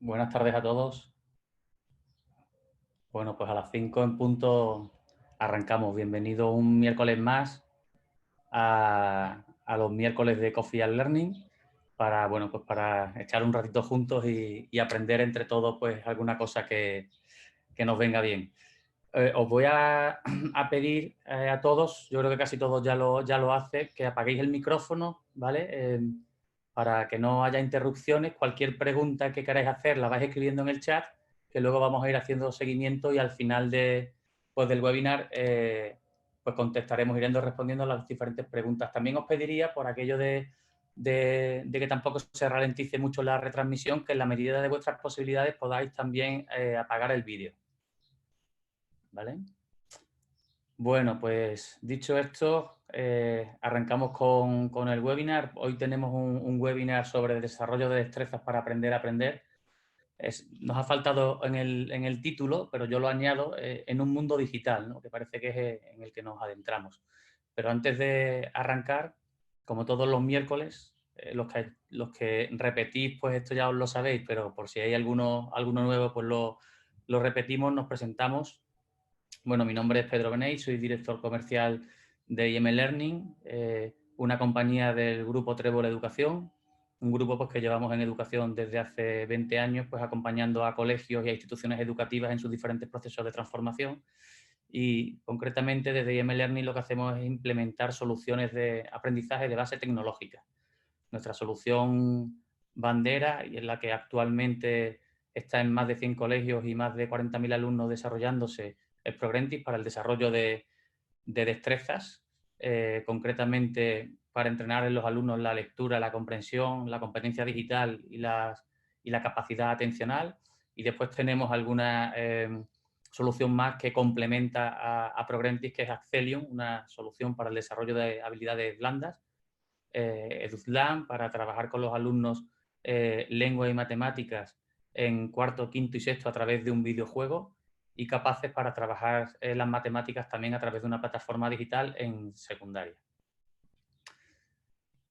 Buenas tardes a todos. Bueno, pues a las 5 en punto arrancamos. Bienvenido un miércoles más a los miércoles de Coffee and Learning para, bueno, pues para echar un ratito juntos y aprender entre todos pues alguna cosa que nos venga bien. Os voy a pedir a todos, yo creo que casi todos ya lo hace, que apaguéis el micrófono, ¿vale? Para que no haya interrupciones. Cualquier pregunta que queráis hacer la vais escribiendo en el chat, que luego vamos a ir haciendo seguimiento y al final del webinar pues contestaremos, iremos respondiendo a las diferentes preguntas. También os pediría, por aquello de que tampoco se ralentice mucho la retransmisión, que en la medida de vuestras posibilidades podáis también apagar el vídeo, ¿vale? Bueno, pues dicho esto, arrancamos con el webinar. Hoy tenemos un webinar sobre desarrollo de destrezas para aprender a aprender. Nos ha faltado en el título, pero yo lo añado en un mundo digital, ¿no? Que parece que es en el que nos adentramos. Pero antes de arrancar, como todos los miércoles, los que repetís, pues esto ya os lo sabéis, pero por si hay alguno nuevo, pues lo repetimos, nos presentamos. Bueno, mi nombre es Pedro Beney, soy director comercial de IM Learning, una compañía del grupo Trébol Educación, un grupo pues, que llevamos en educación desde hace 20 años, pues acompañando a colegios y a instituciones educativas en sus diferentes procesos de transformación. Y concretamente desde IM Learning lo que hacemos es implementar soluciones de aprendizaje de base tecnológica. Nuestra solución bandera, y en la que actualmente está en más de 100 colegios y más de 40.000 alumnos desarrollándose, es Progrentis, para el desarrollo de destrezas, concretamente para entrenar en los alumnos la lectura, la comprensión, la competencia digital y la capacidad atencional. Y después tenemos alguna solución más que complementa a Progrentis, que es Accelium, una solución para el desarrollo de habilidades blandas, EduSlam, para trabajar con los alumnos lengua y matemáticas en cuarto, quinto y sexto a través de un videojuego, y Capaces para trabajar las matemáticas también a través de una plataforma digital en secundaria.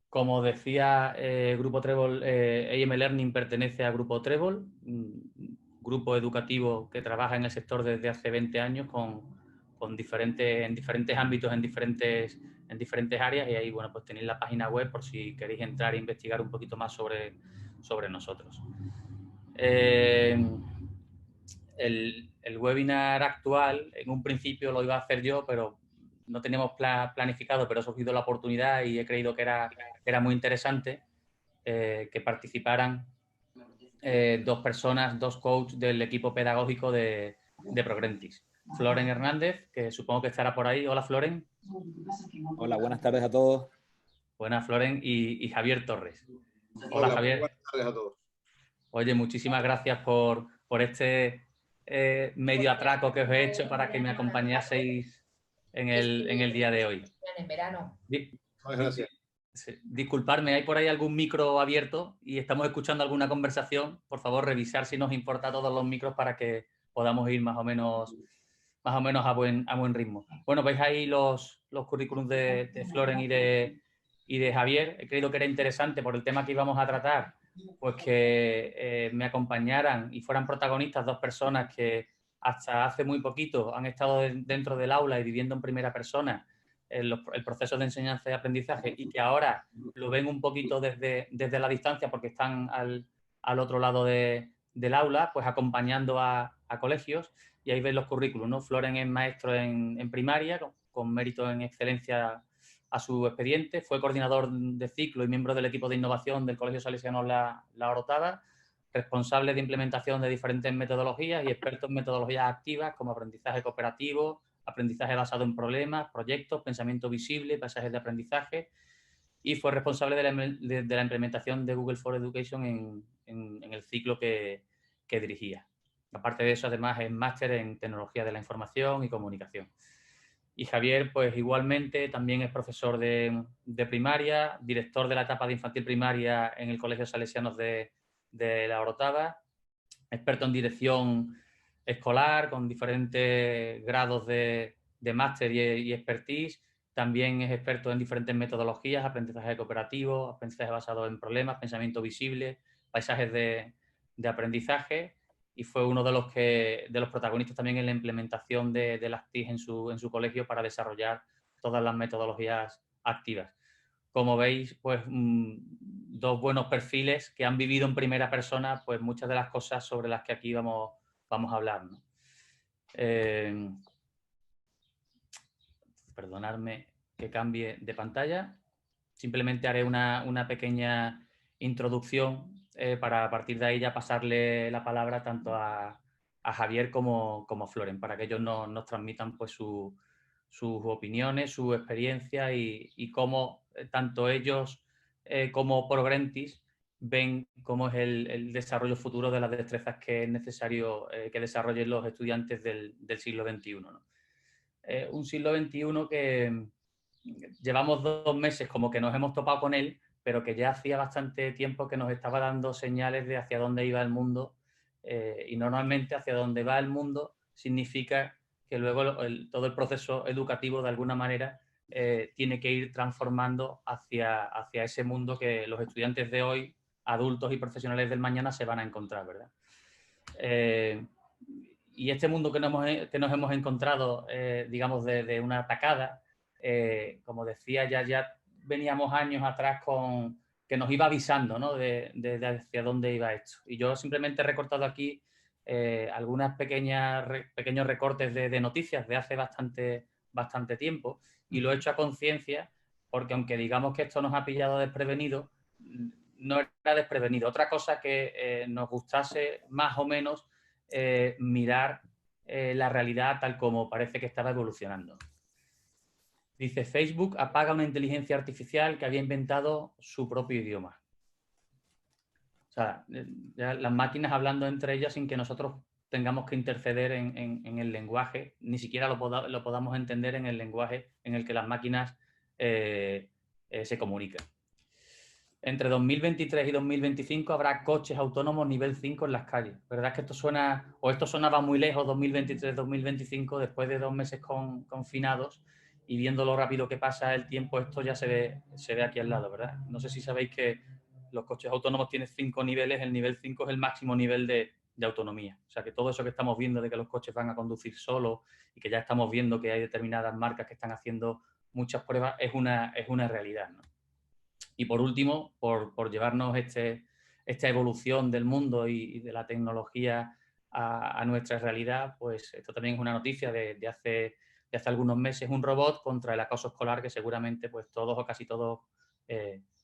Como decía, Grupo Trébol, IM Learning pertenece a Grupo Trébol, grupo educativo que trabaja en el sector desde hace 20 años en diferentes ámbitos, en diferentes áreas, y ahí bueno, pues tenéis la página web por si queréis entrar e investigar un poquito más sobre nosotros. El webinar actual, en un principio lo iba a hacer yo, pero no teníamos planificado, pero he surgido la oportunidad y he creído que era muy interesante que participaran dos personas, dos coaches del equipo pedagógico de Progrentis. Floren Hernández, que supongo que estará por ahí. Hola, Floren. Hola, buenas tardes a todos. Buenas, Floren. Y Javier Torres. Hola, Hola, Javier. buenas tardes a todos. Oye, muchísimas gracias por este medio atraco que os he hecho para que me acompañaseis en el día de hoy. En verano. Muchas gracias. Disculparme, ¿hay por ahí algún micro abierto y estamos escuchando alguna conversación? Por favor, revisar si nos importa todos los micros para que podamos ir más o menos a buen ritmo. Bueno, veis ahí los currículums de Floren y de Javier. He creído que era interesante por el tema que íbamos a tratar, pues que me acompañaran y fueran protagonistas dos personas que hasta hace muy poquito han estado dentro del aula y viviendo en primera persona el proceso de enseñanza y aprendizaje, y que ahora lo ven un poquito desde la distancia porque están al otro lado del aula, pues acompañando a colegios. Y ahí veis los currículos, ¿no? Floren es maestro en primaria, con mérito en excelencia a su expediente. Fue coordinador de ciclo y miembro del equipo de innovación del Colegio Salesiano La Orotava, responsable de implementación de diferentes metodologías y experto en metodologías activas como aprendizaje cooperativo, aprendizaje basado en problemas, proyectos, pensamiento visible, pasajes de aprendizaje, y fue responsable de la implementación de Google for Education en el ciclo que dirigía. Aparte de eso, además, es máster en tecnología de la información y comunicación. Y Javier, pues igualmente, también es profesor de primaria, director de la etapa de infantil primaria en el Colegio Salesianos de La Orotava, experto en dirección escolar con diferentes grados de máster y expertise. También es experto en diferentes metodologías, aprendizaje cooperativo, aprendizaje basado en problemas, pensamiento visible, paisajes de de aprendizaje y fue uno de los protagonistas también en la implementación de las TIC en su colegio para desarrollar todas las metodologías activas. Como veis, pues dos buenos perfiles que han vivido en primera persona pues muchas de las cosas sobre las que aquí vamos a hablar, ¿no? Perdonadme que cambie de pantalla. Simplemente haré una pequeña introducción para a partir de ahí ya pasarle la palabra tanto a Javier como a Floren, para que ellos nos transmitan pues sus opiniones, su experiencia y cómo tanto ellos como Progrentis ven cómo es el desarrollo futuro de las destrezas que es necesario que desarrollen los estudiantes del siglo XXI, ¿no? Un siglo XXI que llevamos 2 meses como que nos hemos topado con él, pero que ya hacía bastante tiempo que nos estaba dando señales de hacia dónde iba el mundo y normalmente hacia dónde va el mundo significa que luego todo el proceso educativo de alguna manera tiene que ir transformando hacia ese mundo que los estudiantes de hoy, adultos y profesionales del mañana se van a encontrar, ¿verdad? Y este mundo que nos hemos encontrado, digamos, de una tacada, como decía, ya veníamos años atrás con que nos iba avisando, ¿no? de hacia dónde iba esto. Y yo simplemente he recortado aquí algunas pequeños recortes de noticias de hace bastante tiempo y lo he hecho a conciencia porque aunque digamos que esto nos ha pillado desprevenido, no era desprevenido. Otra cosa que nos gustase más o menos mirar la realidad tal como parece que estaba evolucionando. Dice, Facebook apaga una inteligencia artificial que había inventado su propio idioma. O sea, ya las máquinas hablando entre ellas sin que nosotros tengamos que interceder en el lenguaje, ni siquiera lo podamos entender en el lenguaje en el que las máquinas se comunican. Entre 2023 y 2025 habrá coches autónomos nivel 5 en las calles. ¿Verdad es que esto suena, o esto sonaba muy lejos, 2023-2025, después de 2 meses confinados y viendo lo rápido que pasa el tiempo, esto ya se ve aquí al lado, ¿verdad? No sé si sabéis que los coches autónomos tienen 5 niveles, el nivel 5 es el máximo nivel de autonomía. O sea, que todo eso que estamos viendo de que los coches van a conducir solos y que ya estamos viendo que hay determinadas marcas que están haciendo muchas pruebas, es una realidad, ¿no? Y por último, por llevarnos esta evolución del mundo y de la tecnología a nuestra realidad, pues esto también es una noticia de hace algunos meses, un robot contra el acoso escolar que seguramente pues todos o casi todos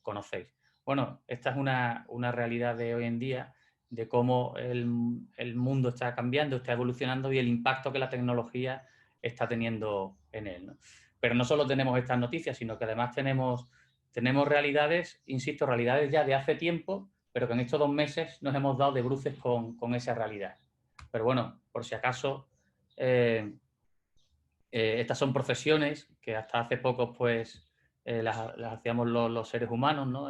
conocéis. Bueno, esta es una realidad de hoy en día, de cómo el mundo está cambiando, está evolucionando y el impacto que la tecnología está teniendo en él, ¿no? Pero no solo tenemos estas noticias, sino que además tenemos realidades, insisto, realidades ya de hace tiempo, pero que en estos 2 meses nos hemos dado de bruces con esa realidad. Pero bueno, por si acaso, estas son profesiones que hasta hace poco pues las hacíamos los seres humanos, ¿no?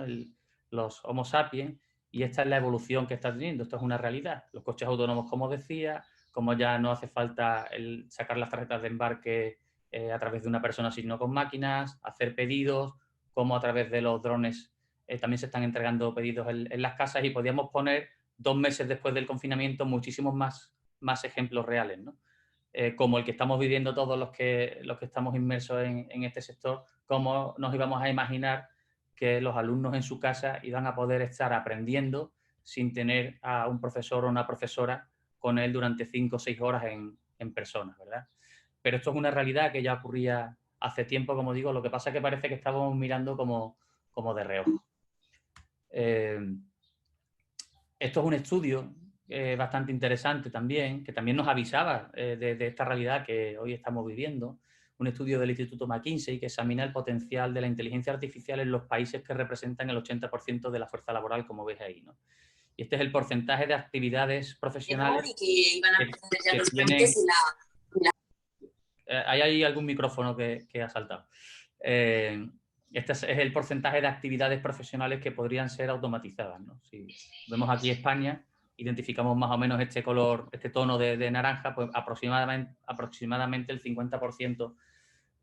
Los Homo sapiens, y esta es la evolución que está teniendo. Esto es una realidad. Los coches autónomos, como decía, como ya no hace falta sacar las tarjetas de embarque a través de una persona, sino con máquinas, hacer pedidos, como a través de los drones también se están entregando pedidos en las casas y podríamos poner 2 meses después del confinamiento muchísimos más ejemplos reales, ¿no? Como el que estamos viviendo todos los que estamos inmersos en este sector, cómo nos íbamos a imaginar que los alumnos en su casa iban a poder estar aprendiendo sin tener a un profesor o una profesora con él durante 5 o 6 horas en persona, ¿verdad? Pero esto es una realidad que ya ocurría hace tiempo, como digo, lo que pasa es que parece que estábamos mirando como de reojo. Esto es un estudio bastante interesante también, que también nos avisaba de esta realidad que hoy estamos viviendo. Un estudio del Instituto McKinsey que examina el potencial de la inteligencia artificial en los países que representan el 80% de la fuerza laboral, como ves ahí, ¿no? Y este es el porcentaje de actividades profesionales que tienen... ¿Hay ahí algún micrófono que ha saltado? Este es el porcentaje de actividades profesionales que podrían ser automatizadas, ¿no? Si vemos aquí España, identificamos más o menos este color, este tono de naranja, pues aproximadamente el 50%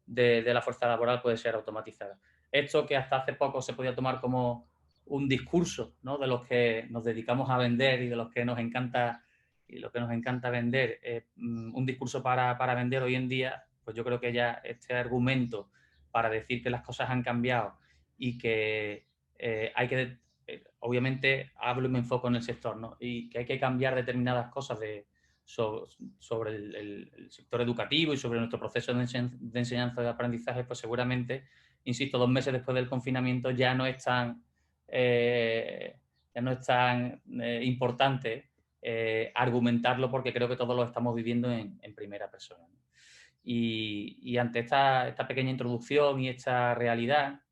de la fuerza laboral puede ser automatizada. Esto que hasta hace poco se podía tomar como un discurso, ¿no?, de los que nos dedicamos a vender y de los que nos encanta vender, un discurso para vender hoy en día, pues yo creo que ya este argumento para decir que las cosas han cambiado y que hay que, obviamente hablo y me enfoco en el sector, ¿no?, y que hay que cambiar determinadas cosas sobre el sector educativo y sobre nuestro proceso de enseñanza y de aprendizaje, pues seguramente, insisto, 2 meses después del confinamiento ya no es tan importante argumentarlo, porque creo que todos lo estamos viviendo en primera persona. Y ante esta pequeña introducción y esta realidad,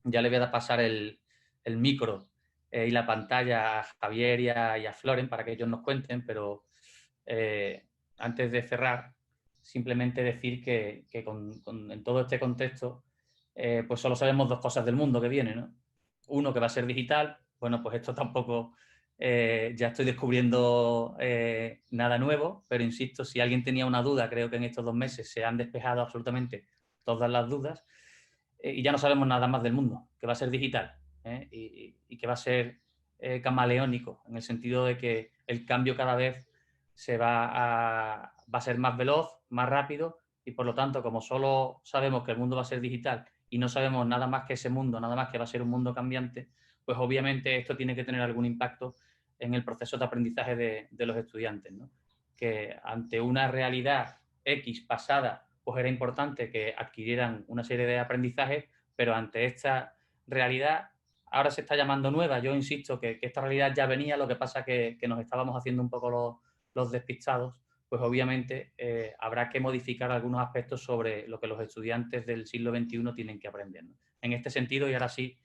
ya le voy a pasar el micro y la pantalla a Javier y a Floren para que ellos nos cuenten, pero antes de cerrar, simplemente decir que en todo este contexto, pues solo sabemos 2 cosas del mundo que viene, ¿no? Uno, que va a ser digital. Bueno, pues esto tampoco, ya estoy descubriendo nada nuevo, pero insisto, si alguien tenía una duda, creo que en estos 2 meses se han despejado absolutamente todas las dudas, y ya no sabemos nada más del mundo, que va a ser digital, y que va a ser camaleónico, en el sentido de que el cambio cada vez va a ser más veloz, más rápido, y por lo tanto, como solo sabemos que el mundo va a ser digital y no sabemos nada más que ese mundo, nada más que va a ser un mundo cambiante, pues obviamente esto tiene que tener algún impacto en el proceso de aprendizaje de los estudiantes, ¿no? Que ante una realidad X pasada, pues era importante que adquirieran una serie de aprendizajes, pero ante esta realidad ahora se está llamando nueva. Yo insisto que esta realidad ya venía, lo que pasa que nos estábamos haciendo un poco los despistados, pues obviamente habrá que modificar algunos aspectos sobre lo que los estudiantes del siglo XXI tienen que aprender, ¿no? En este sentido, y ahora sí,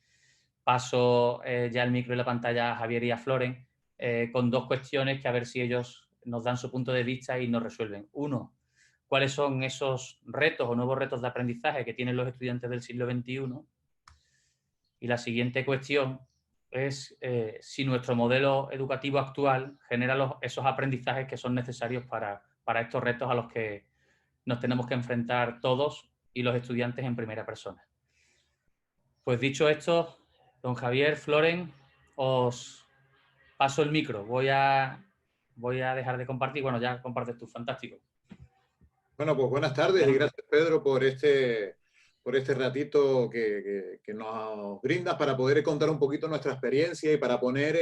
paso ya el micro y la pantalla a Javier y a Floren, con 2 cuestiones que a ver si ellos nos dan su punto de vista y nos resuelven. Uno, ¿cuáles son esos retos o nuevos retos de aprendizaje que tienen los estudiantes del siglo XXI? Y la siguiente cuestión es si nuestro modelo educativo actual genera esos aprendizajes que son necesarios para estos retos a los que nos tenemos que enfrentar todos y los estudiantes en primera persona. Pues dicho esto, don Javier, Floren, os paso el micro. Voy a dejar de compartir. Bueno, ya compartes tú, fantástico. Bueno, pues buenas tardes y gracias, Pedro, por este ratito que nos brindas para poder contar un poquito nuestra experiencia y para poner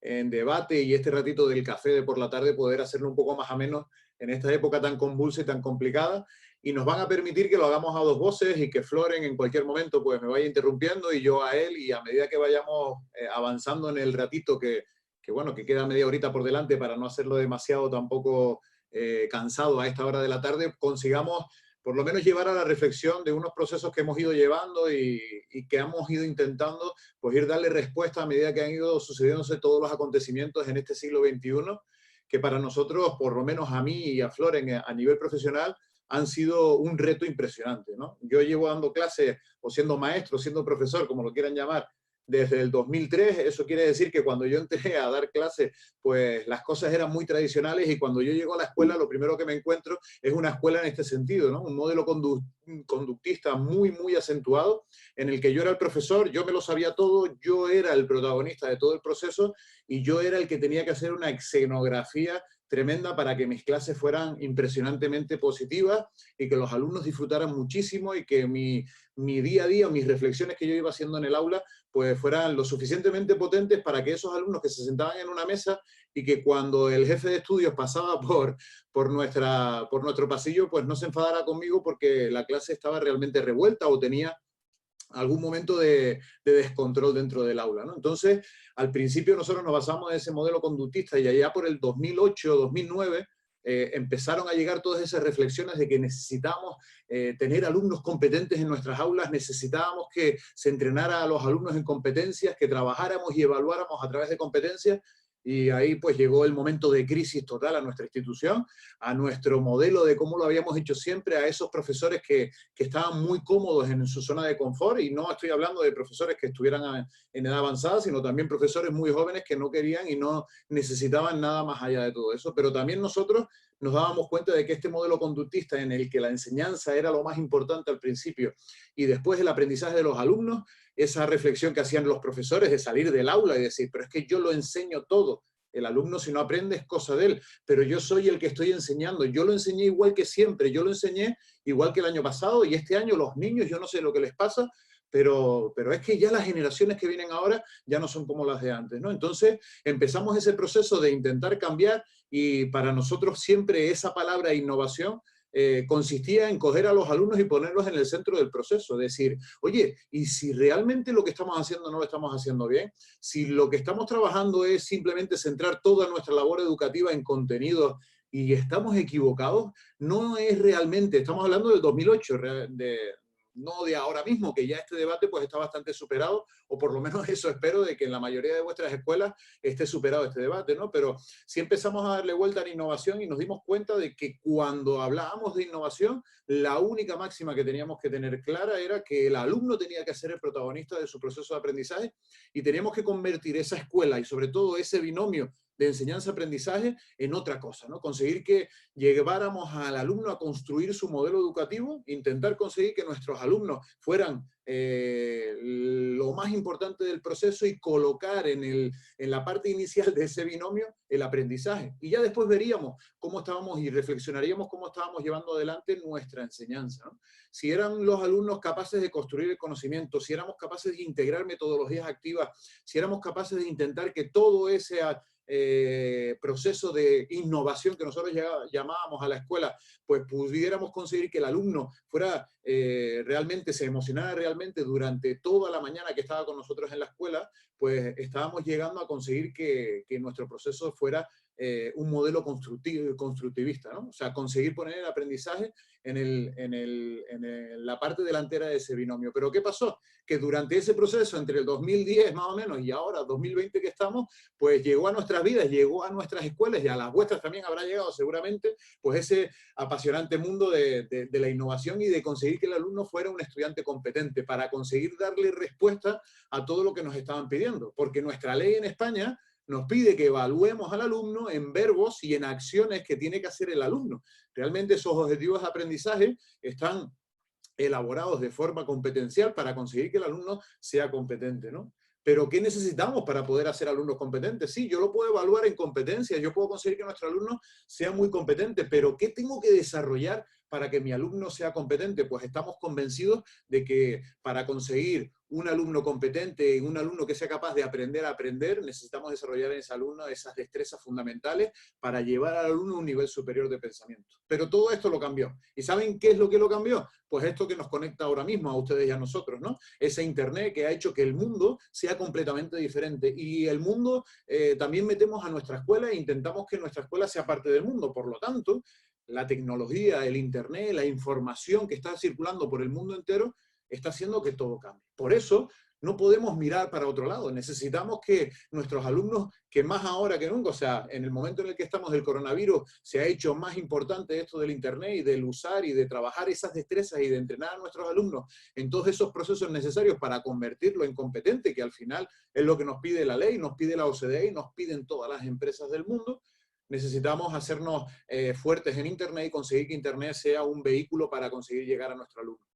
en debate, y este ratito del café de por la tarde poder hacerlo un poco más ameno en esta época tan convulsa y tan complicada. Y nos van a permitir que lo hagamos a 2 voces y que Floren en cualquier momento pues me vaya interrumpiendo y yo a él, y a medida que vayamos avanzando en el ratito bueno, que queda media horita por delante para no hacerlo demasiado tampoco cansado a esta hora de la tarde, consigamos por lo menos llevar a la reflexión de unos procesos que hemos ido llevando y que hemos ido intentando pues ir darle respuesta a medida que han ido sucediéndose todos los acontecimientos en este siglo XXI, que para nosotros, por lo menos a mí y a Floren a nivel profesional, han sido un reto impresionante, ¿no? Yo llevo dando clases, o siendo maestro, siendo profesor, como lo quieran llamar, desde el 2003. Eso quiere decir que cuando yo entré a dar clases, pues las cosas eran muy tradicionales, y cuando yo llego a la escuela, lo primero que me encuentro es una escuela en este sentido, ¿no? Un modelo conductista muy, muy acentuado, en el que yo era el profesor, yo me lo sabía todo, yo era el protagonista de todo el proceso, y yo era el que tenía que hacer una escenografía tremenda para que mis clases fueran impresionantemente positivas y que los alumnos disfrutaran muchísimo, y que mi día a día, mis reflexiones que yo iba haciendo en el aula, pues fueran lo suficientemente potentes para que esos alumnos que se sentaban en una mesa, y que cuando el jefe de estudios pasaba por nuestro pasillo, pues no se enfadara conmigo porque la clase estaba realmente revuelta o tenía algún momento de descontrol dentro del aula, ¿no? Entonces, al principio nosotros nos basamos en ese modelo conductista, y allá por el 2008, 2009, empezaron a llegar todas esas reflexiones de que necesitábamos tener alumnos competentes en nuestras aulas, necesitábamos que se entrenara a los alumnos en competencias, que trabajáramos y evaluáramos a través de competencias. Y ahí pues llegó el momento de crisis total a nuestra institución, a nuestro modelo de cómo lo habíamos hecho siempre, a esos profesores que estaban muy cómodos en su zona de confort. Y no estoy hablando de profesores que estuvieran en edad avanzada, sino también profesores muy jóvenes que no querían y no necesitaban nada más allá de todo eso. Pero también nosotros nos dábamos cuenta de que este modelo conductista en el que la enseñanza era lo más importante al principio y después el aprendizaje de los alumnos, esa reflexión que hacían los profesores de salir del aula y decir, pero es que yo lo enseño todo. El alumno, si no aprende, es cosa de él, pero yo soy el que estoy enseñando. Yo lo enseñé igual que siempre, yo lo enseñé igual que el año pasado, y este año los niños, yo no sé lo que les pasa, pero es que ya las generaciones que vienen ahora ya no son como las de antes, ¿no? Entonces empezamos ese proceso de intentar cambiar, y para nosotros siempre esa palabra innovación consistía en coger a los alumnos y ponerlos en el centro del proceso, decir, oye, ¿y si realmente lo que estamos haciendo no lo estamos haciendo bien? Si lo que estamos trabajando es simplemente centrar toda nuestra labor educativa en contenidos y estamos equivocados, no es realmente, estamos hablando del 2008, no de ahora mismo, que ya este debate pues está bastante superado, o por lo menos eso espero, de que en la mayoría de vuestras escuelas esté superado este debate, ¿no? Pero sí empezamos a darle vuelta a la innovación y nos dimos cuenta de que cuando hablábamos de innovación, la única máxima que teníamos que tener clara era que el alumno tenía que ser el protagonista de su proceso de aprendizaje, y teníamos que convertir esa escuela y sobre todo ese binomio de enseñanza-aprendizaje en otra cosa, ¿no? Conseguir que lleváramos al alumno a construir su modelo educativo, intentar conseguir que nuestros alumnos fueran lo más importante del proceso y colocar en la parte inicial de ese binomio el aprendizaje. Y ya después veríamos cómo estábamos y reflexionaríamos cómo estábamos llevando adelante nuestra enseñanza, ¿no? Si eran los alumnos capaces de construir el conocimiento, si éramos capaces de integrar metodologías activas, si éramos capaces de intentar que todo ese proceso de innovación que nosotros llamábamos a la escuela, pues pudiéramos conseguir que el alumno fuera realmente, se emocionara realmente durante toda la mañana que estaba con nosotros en la escuela, pues estábamos llegando a conseguir que nuestro proceso fuera un modelo constructivista, ¿no? O sea, conseguir poner el aprendizaje en la parte delantera de ese binomio. Pero ¿qué pasó? Que durante ese proceso, entre el 2010 más o menos y ahora 2020 que estamos, pues llegó a nuestras vidas, llegó a nuestras escuelas, y a las vuestras también habrá llegado seguramente, pues ese apasionante mundo de la innovación y de conseguir que el alumno fuera un estudiante competente, para conseguir darle respuesta a todo lo que nos estaban pidiendo. Porque nuestra ley en España nos pide que evaluemos al alumno en verbos y en acciones que tiene que hacer el alumno. Realmente esos objetivos de aprendizaje están elaborados de forma competencial para conseguir que el alumno sea competente, ¿no? Pero ¿qué necesitamos para poder hacer alumnos competentes? Sí, yo lo puedo evaluar en competencias, yo puedo conseguir que nuestro alumno sea muy competente, pero ¿qué tengo que desarrollar para que mi alumno sea competente? Pues estamos convencidos de que para conseguir un alumno competente, un alumno que sea capaz de aprender a aprender, necesitamos desarrollar en ese alumno esas destrezas fundamentales para llevar al alumno a un nivel superior de pensamiento. Pero todo esto lo cambió. ¿Y saben qué es lo que lo cambió? Pues esto que nos conecta ahora mismo a ustedes y a nosotros, ¿no? Ese internet que ha hecho que el mundo sea completamente diferente. Y el mundo también metemos a nuestra escuela e intentamos que nuestra escuela sea parte del mundo. Por lo tanto, la tecnología, el internet, la información que está circulando por el mundo entero está haciendo que todo cambie. Por eso no podemos mirar para otro lado. Necesitamos que nuestros alumnos, que más ahora que nunca, o sea, en el momento en el que estamos del coronavirus, se ha hecho más importante esto del internet y del usar y de trabajar esas destrezas y de entrenar a nuestros alumnos en todos esos procesos necesarios para convertirlo en competente, que al final es lo que nos pide la ley, nos pide la OCDE y nos piden todas las empresas del mundo. Necesitamos hacernos fuertes en internet y conseguir que internet sea un vehículo para conseguir llegar a nuestro alumno.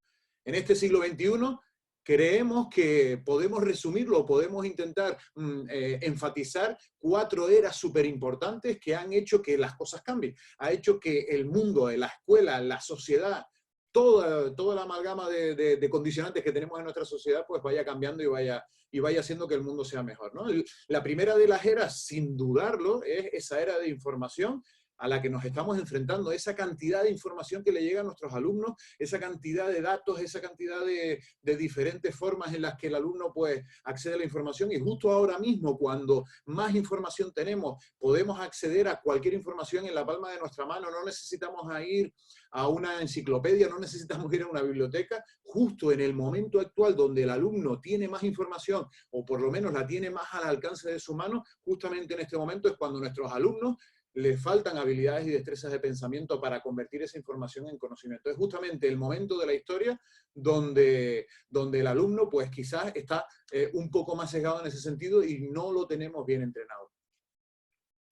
En este siglo XXI creemos que podemos resumirlo, podemos intentar enfatizar 4 eras súper importantes que han hecho que las cosas cambien. Ha hecho que el mundo, la escuela, la sociedad, toda la amalgama de condicionantes que tenemos en nuestra sociedad, pues vaya cambiando y vaya haciendo que el mundo sea mejor, ¿no? La primera de las eras, sin dudarlo, es esa era de información a la que nos estamos enfrentando, esa cantidad de información que le llega a nuestros alumnos, esa cantidad de datos, esa cantidad de diferentes formas en las que el alumno pues accede a la información, y justo ahora mismo, cuando más información tenemos, podemos acceder a cualquier información en la palma de nuestra mano, no necesitamos ir a una enciclopedia, no necesitamos ir a una biblioteca. Justo en el momento actual donde el alumno tiene más información, o por lo menos la tiene más al alcance de su mano, justamente en este momento es cuando nuestros alumnos le faltan habilidades y destrezas de pensamiento para convertir esa información en conocimiento. Es justamente el momento de la historia donde el alumno pues quizás está un poco más sesgado en ese sentido y no lo tenemos bien entrenado.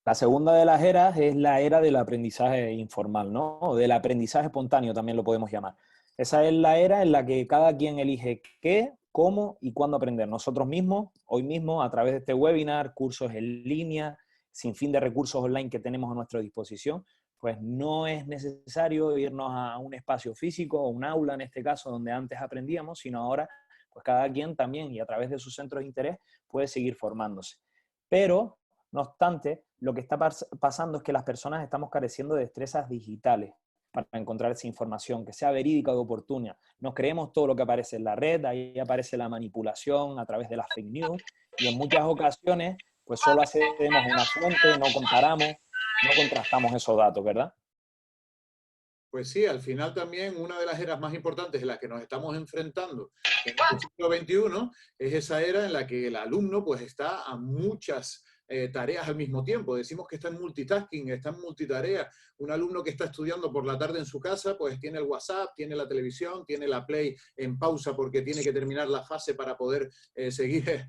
La segunda de las eras es la era del aprendizaje informal, ¿no? O del aprendizaje espontáneo también lo podemos llamar. Esa es la era en la que cada quien elige qué, cómo y cuándo aprender. Nosotros mismos, hoy mismo, a través de este webinar, cursos en línea, sin fin de recursos online que tenemos a nuestra disposición, pues no es necesario irnos a un espacio físico o un aula, en este caso, donde antes aprendíamos, sino ahora, pues cada quien también, y a través de sus centros de interés, puede seguir formándose. Pero no obstante, lo que está pasando es que las personas estamos careciendo de destrezas digitales para encontrar esa información que sea verídica y oportuna. Nos creemos todo lo que aparece en la red, ahí aparece la manipulación a través de las fake news, y en muchas ocasiones pues solo accedemos a una fuente, no comparamos, no contrastamos esos datos, ¿verdad? Pues sí, al final también una de las eras más importantes en las que nos estamos enfrentando en el siglo XXI es esa era en la que el alumno pues está a muchas tareas al mismo tiempo. Decimos que está en multitasking, está en multitarea. Un alumno que está estudiando por la tarde en su casa pues tiene el WhatsApp, tiene la televisión, tiene la Play en pausa porque tiene que terminar la fase para poder seguir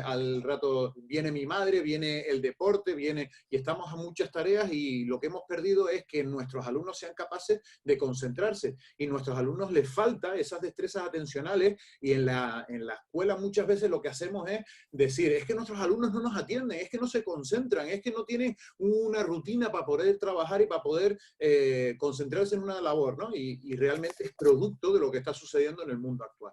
al rato. Viene mi madre, viene el deporte, viene, y estamos a muchas tareas, y lo que hemos perdido es que nuestros alumnos sean capaces de concentrarse, y a nuestros alumnos les falta esas destrezas atencionales, y en la escuela muchas veces lo que hacemos es decir, es que nuestros alumnos no nos atienden, es que no se concentran, es que no tienen una rutina para poder trabajar y para poder concentrarse en una labor, ¿no? Y realmente es producto de lo que está sucediendo en el mundo actual.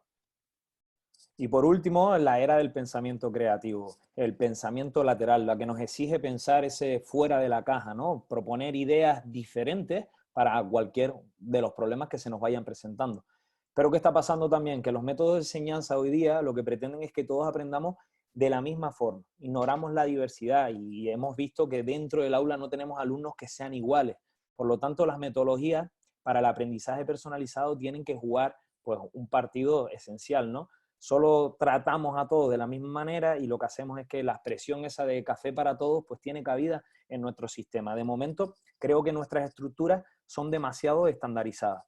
Y por último, la era del pensamiento creativo, el pensamiento lateral, la que nos exige pensar ese fuera de la caja, ¿no? Proponer ideas diferentes para cualquier de los problemas que se nos vayan presentando. Pero ¿qué está pasando también? Que los métodos de enseñanza hoy día lo que pretenden es que todos aprendamos de la misma forma. Ignoramos la diversidad y hemos visto que dentro del aula no tenemos alumnos que sean iguales. Por lo tanto, las metodologías para el aprendizaje personalizado tienen que jugar pues, un partido esencial, ¿no? Solo tratamos a todos de la misma manera y lo que hacemos es que la expresión esa de café para todos pues tiene cabida en nuestro sistema. De momento, creo que nuestras estructuras son demasiado estandarizadas.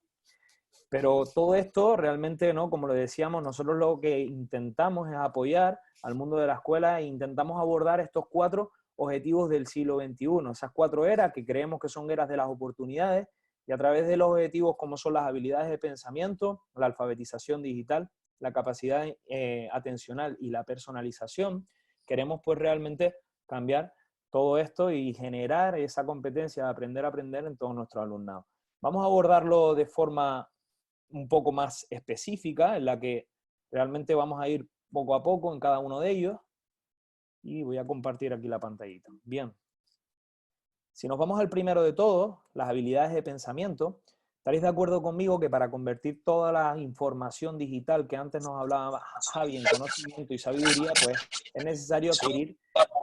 Pero todo esto realmente, ¿no? Como lo decíamos, nosotros lo que intentamos es apoyar al mundo de la escuela e intentamos abordar estos 4 objetivos del siglo XXI, esas 4 eras que creemos que son eras de las oportunidades, y a través de los objetivos como son las habilidades de pensamiento, la alfabetización digital, la capacidad atencional y la personalización, queremos pues realmente cambiar todo esto y generar esa competencia de aprender a aprender en todo nuestro alumnado. Vamos a abordarlo de forma un poco más específica, en la que realmente vamos a ir poco a poco en cada uno de ellos, y voy a compartir aquí la pantallita. Bien. Si nos vamos al primero de todos, las habilidades de pensamiento, estaréis de acuerdo conmigo que para convertir toda la información digital que antes nos hablaba Javi en conocimiento y sabiduría, pues es necesario adquirir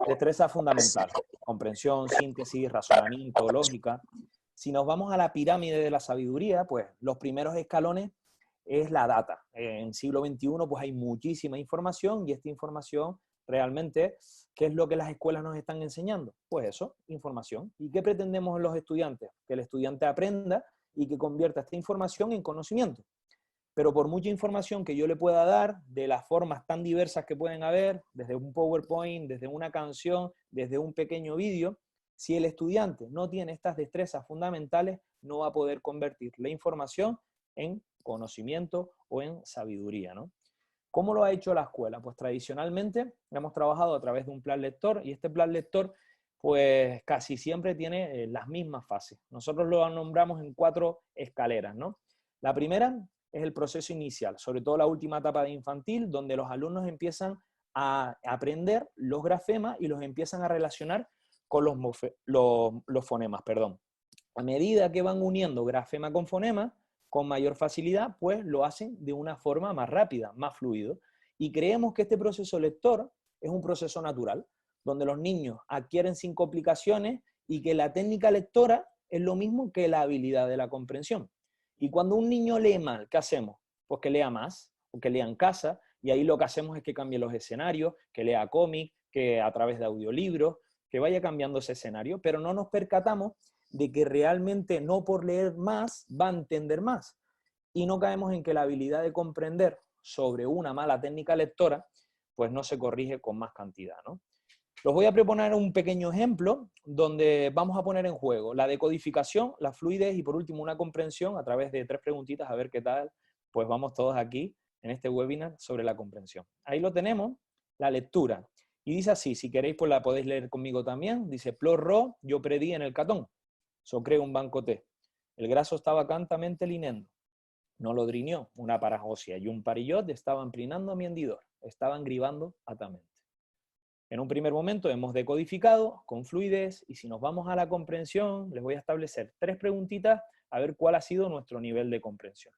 destrezas fundamentales: comprensión, síntesis, razonamiento, lógica. Si nos vamos a la pirámide de la sabiduría, pues los primeros escalones es la data. En el siglo XXI pues hay muchísima información, y esta información realmente, ¿qué es lo que las escuelas nos están enseñando? Pues eso, información. ¿Y qué pretendemos en los estudiantes? Que el estudiante aprenda y que convierta esta información en conocimiento. Pero por mucha información que yo le pueda dar, de las formas tan diversas que pueden haber, desde un PowerPoint, desde una canción, desde un pequeño vídeo, si el estudiante no tiene estas destrezas fundamentales, no va a poder convertir la información en conocimiento o en sabiduría, ¿no? ¿Cómo lo ha hecho la escuela? Pues tradicionalmente hemos trabajado a través de un plan lector, y este plan lector pues casi siempre tiene las mismas fases. Nosotros lo nombramos en 4 escaleras, ¿no? La primera es el proceso inicial, sobre todo la última etapa de infantil, donde los alumnos empiezan a aprender los grafemas y los empiezan a relacionar con los fonemas, perdón. A medida que van uniendo grafema con fonema, con mayor facilidad, pues lo hacen de una forma más rápida, más fluido. Y creemos que este proceso lector es un proceso natural, donde los niños adquieren sin complicaciones, y que la técnica lectora es lo mismo que la habilidad de la comprensión. Y cuando un niño lee mal, ¿qué hacemos? Pues que lea más, o que lea en casa, y ahí lo que hacemos es que cambie los escenarios, que lea cómic, que a través de audiolibros, que vaya cambiando ese escenario, pero no nos percatamos de que realmente no por leer más va a entender más. Y no caemos en que la habilidad de comprender sobre una mala técnica lectora pues no se corrige con más cantidad, ¿no? Los voy a proponer un pequeño ejemplo donde vamos a poner en juego la decodificación, la fluidez y por último una comprensión a través de 3 preguntitas, a ver qué tal, pues vamos todos aquí en este webinar sobre la comprensión. Ahí lo tenemos, la lectura. Y dice así, si queréis pues la podéis leer conmigo también, dice, Plor ro, yo predí en el catón, so creo un banco té. El graso estaba cantamente linendo, no lo drinió, una parajosia y un parillot estaban plinando mi hendidor, estaban gribando atamente. En un primer momento hemos decodificado con fluidez y si nos vamos a la comprensión, les voy a establecer 3 preguntitas a ver cuál ha sido nuestro nivel de comprensión.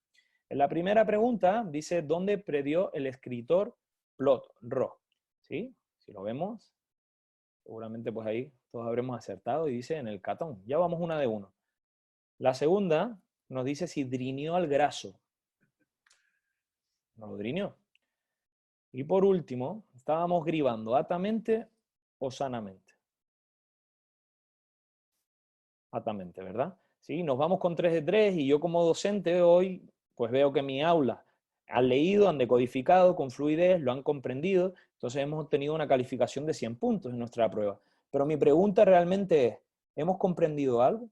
En la primera pregunta dice, ¿dónde predió el escritor Plot Ro? ¿Sí? Si lo vemos, seguramente pues ahí todos habremos acertado y dice en el catón. Ya vamos una de uno. La segunda nos dice si drinió al graso. No lo drinió. Y por último, estábamos gribando atamente o sanamente. Atamente, ¿verdad? Sí, nos vamos con 3 de 3 y yo como docente hoy pues veo que mi aula han leído, han decodificado con fluidez, lo han comprendido, entonces hemos obtenido una calificación de 100 puntos en nuestra prueba. Pero mi pregunta realmente es, ¿hemos comprendido algo?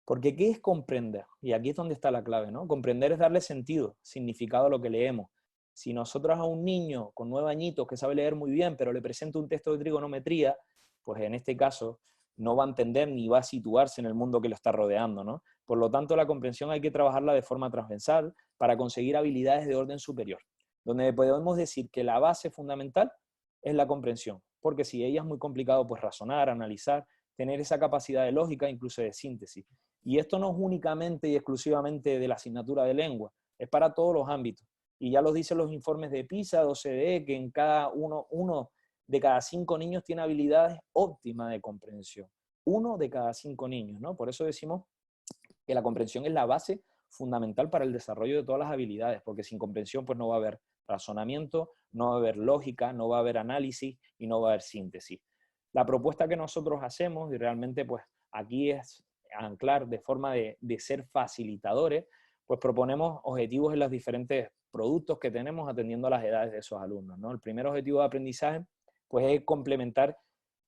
Porque ¿qué es comprender? Y aquí es donde está la clave, ¿no? Comprender es darle sentido, significado a lo que leemos. Si nosotros a un niño con 9 añitos que sabe leer muy bien, pero le presento un texto de trigonometría, pues en este caso no va a entender ni va a situarse en el mundo que lo está rodeando, ¿no? Por lo tanto, la comprensión hay que trabajarla de forma transversal para conseguir habilidades de orden superior, donde podemos decir que la base fundamental es la comprensión, porque si ella es muy complicado, pues razonar, analizar, tener esa capacidad de lógica, incluso de síntesis. Y esto no es únicamente y exclusivamente de la asignatura de lengua, es para todos los ámbitos. Y ya lo dicen los informes de PISA, de OCDE, que en cada uno de cada 5 niños tiene habilidades óptimas de comprensión. 1 de cada 5 niños, ¿no? Por eso decimos que la comprensión es la base fundamental para el desarrollo de todas las habilidades, porque sin comprensión pues no va a haber razonamiento, no va a haber lógica, no va a haber análisis y no va a haber síntesis. La propuesta que nosotros hacemos, y realmente pues aquí es anclar de forma de ser facilitadores, pues proponemos objetivos en los diferentes productos que tenemos atendiendo a las edades de esos alumnos, ¿no? El primer objetivo de aprendizaje pues es complementar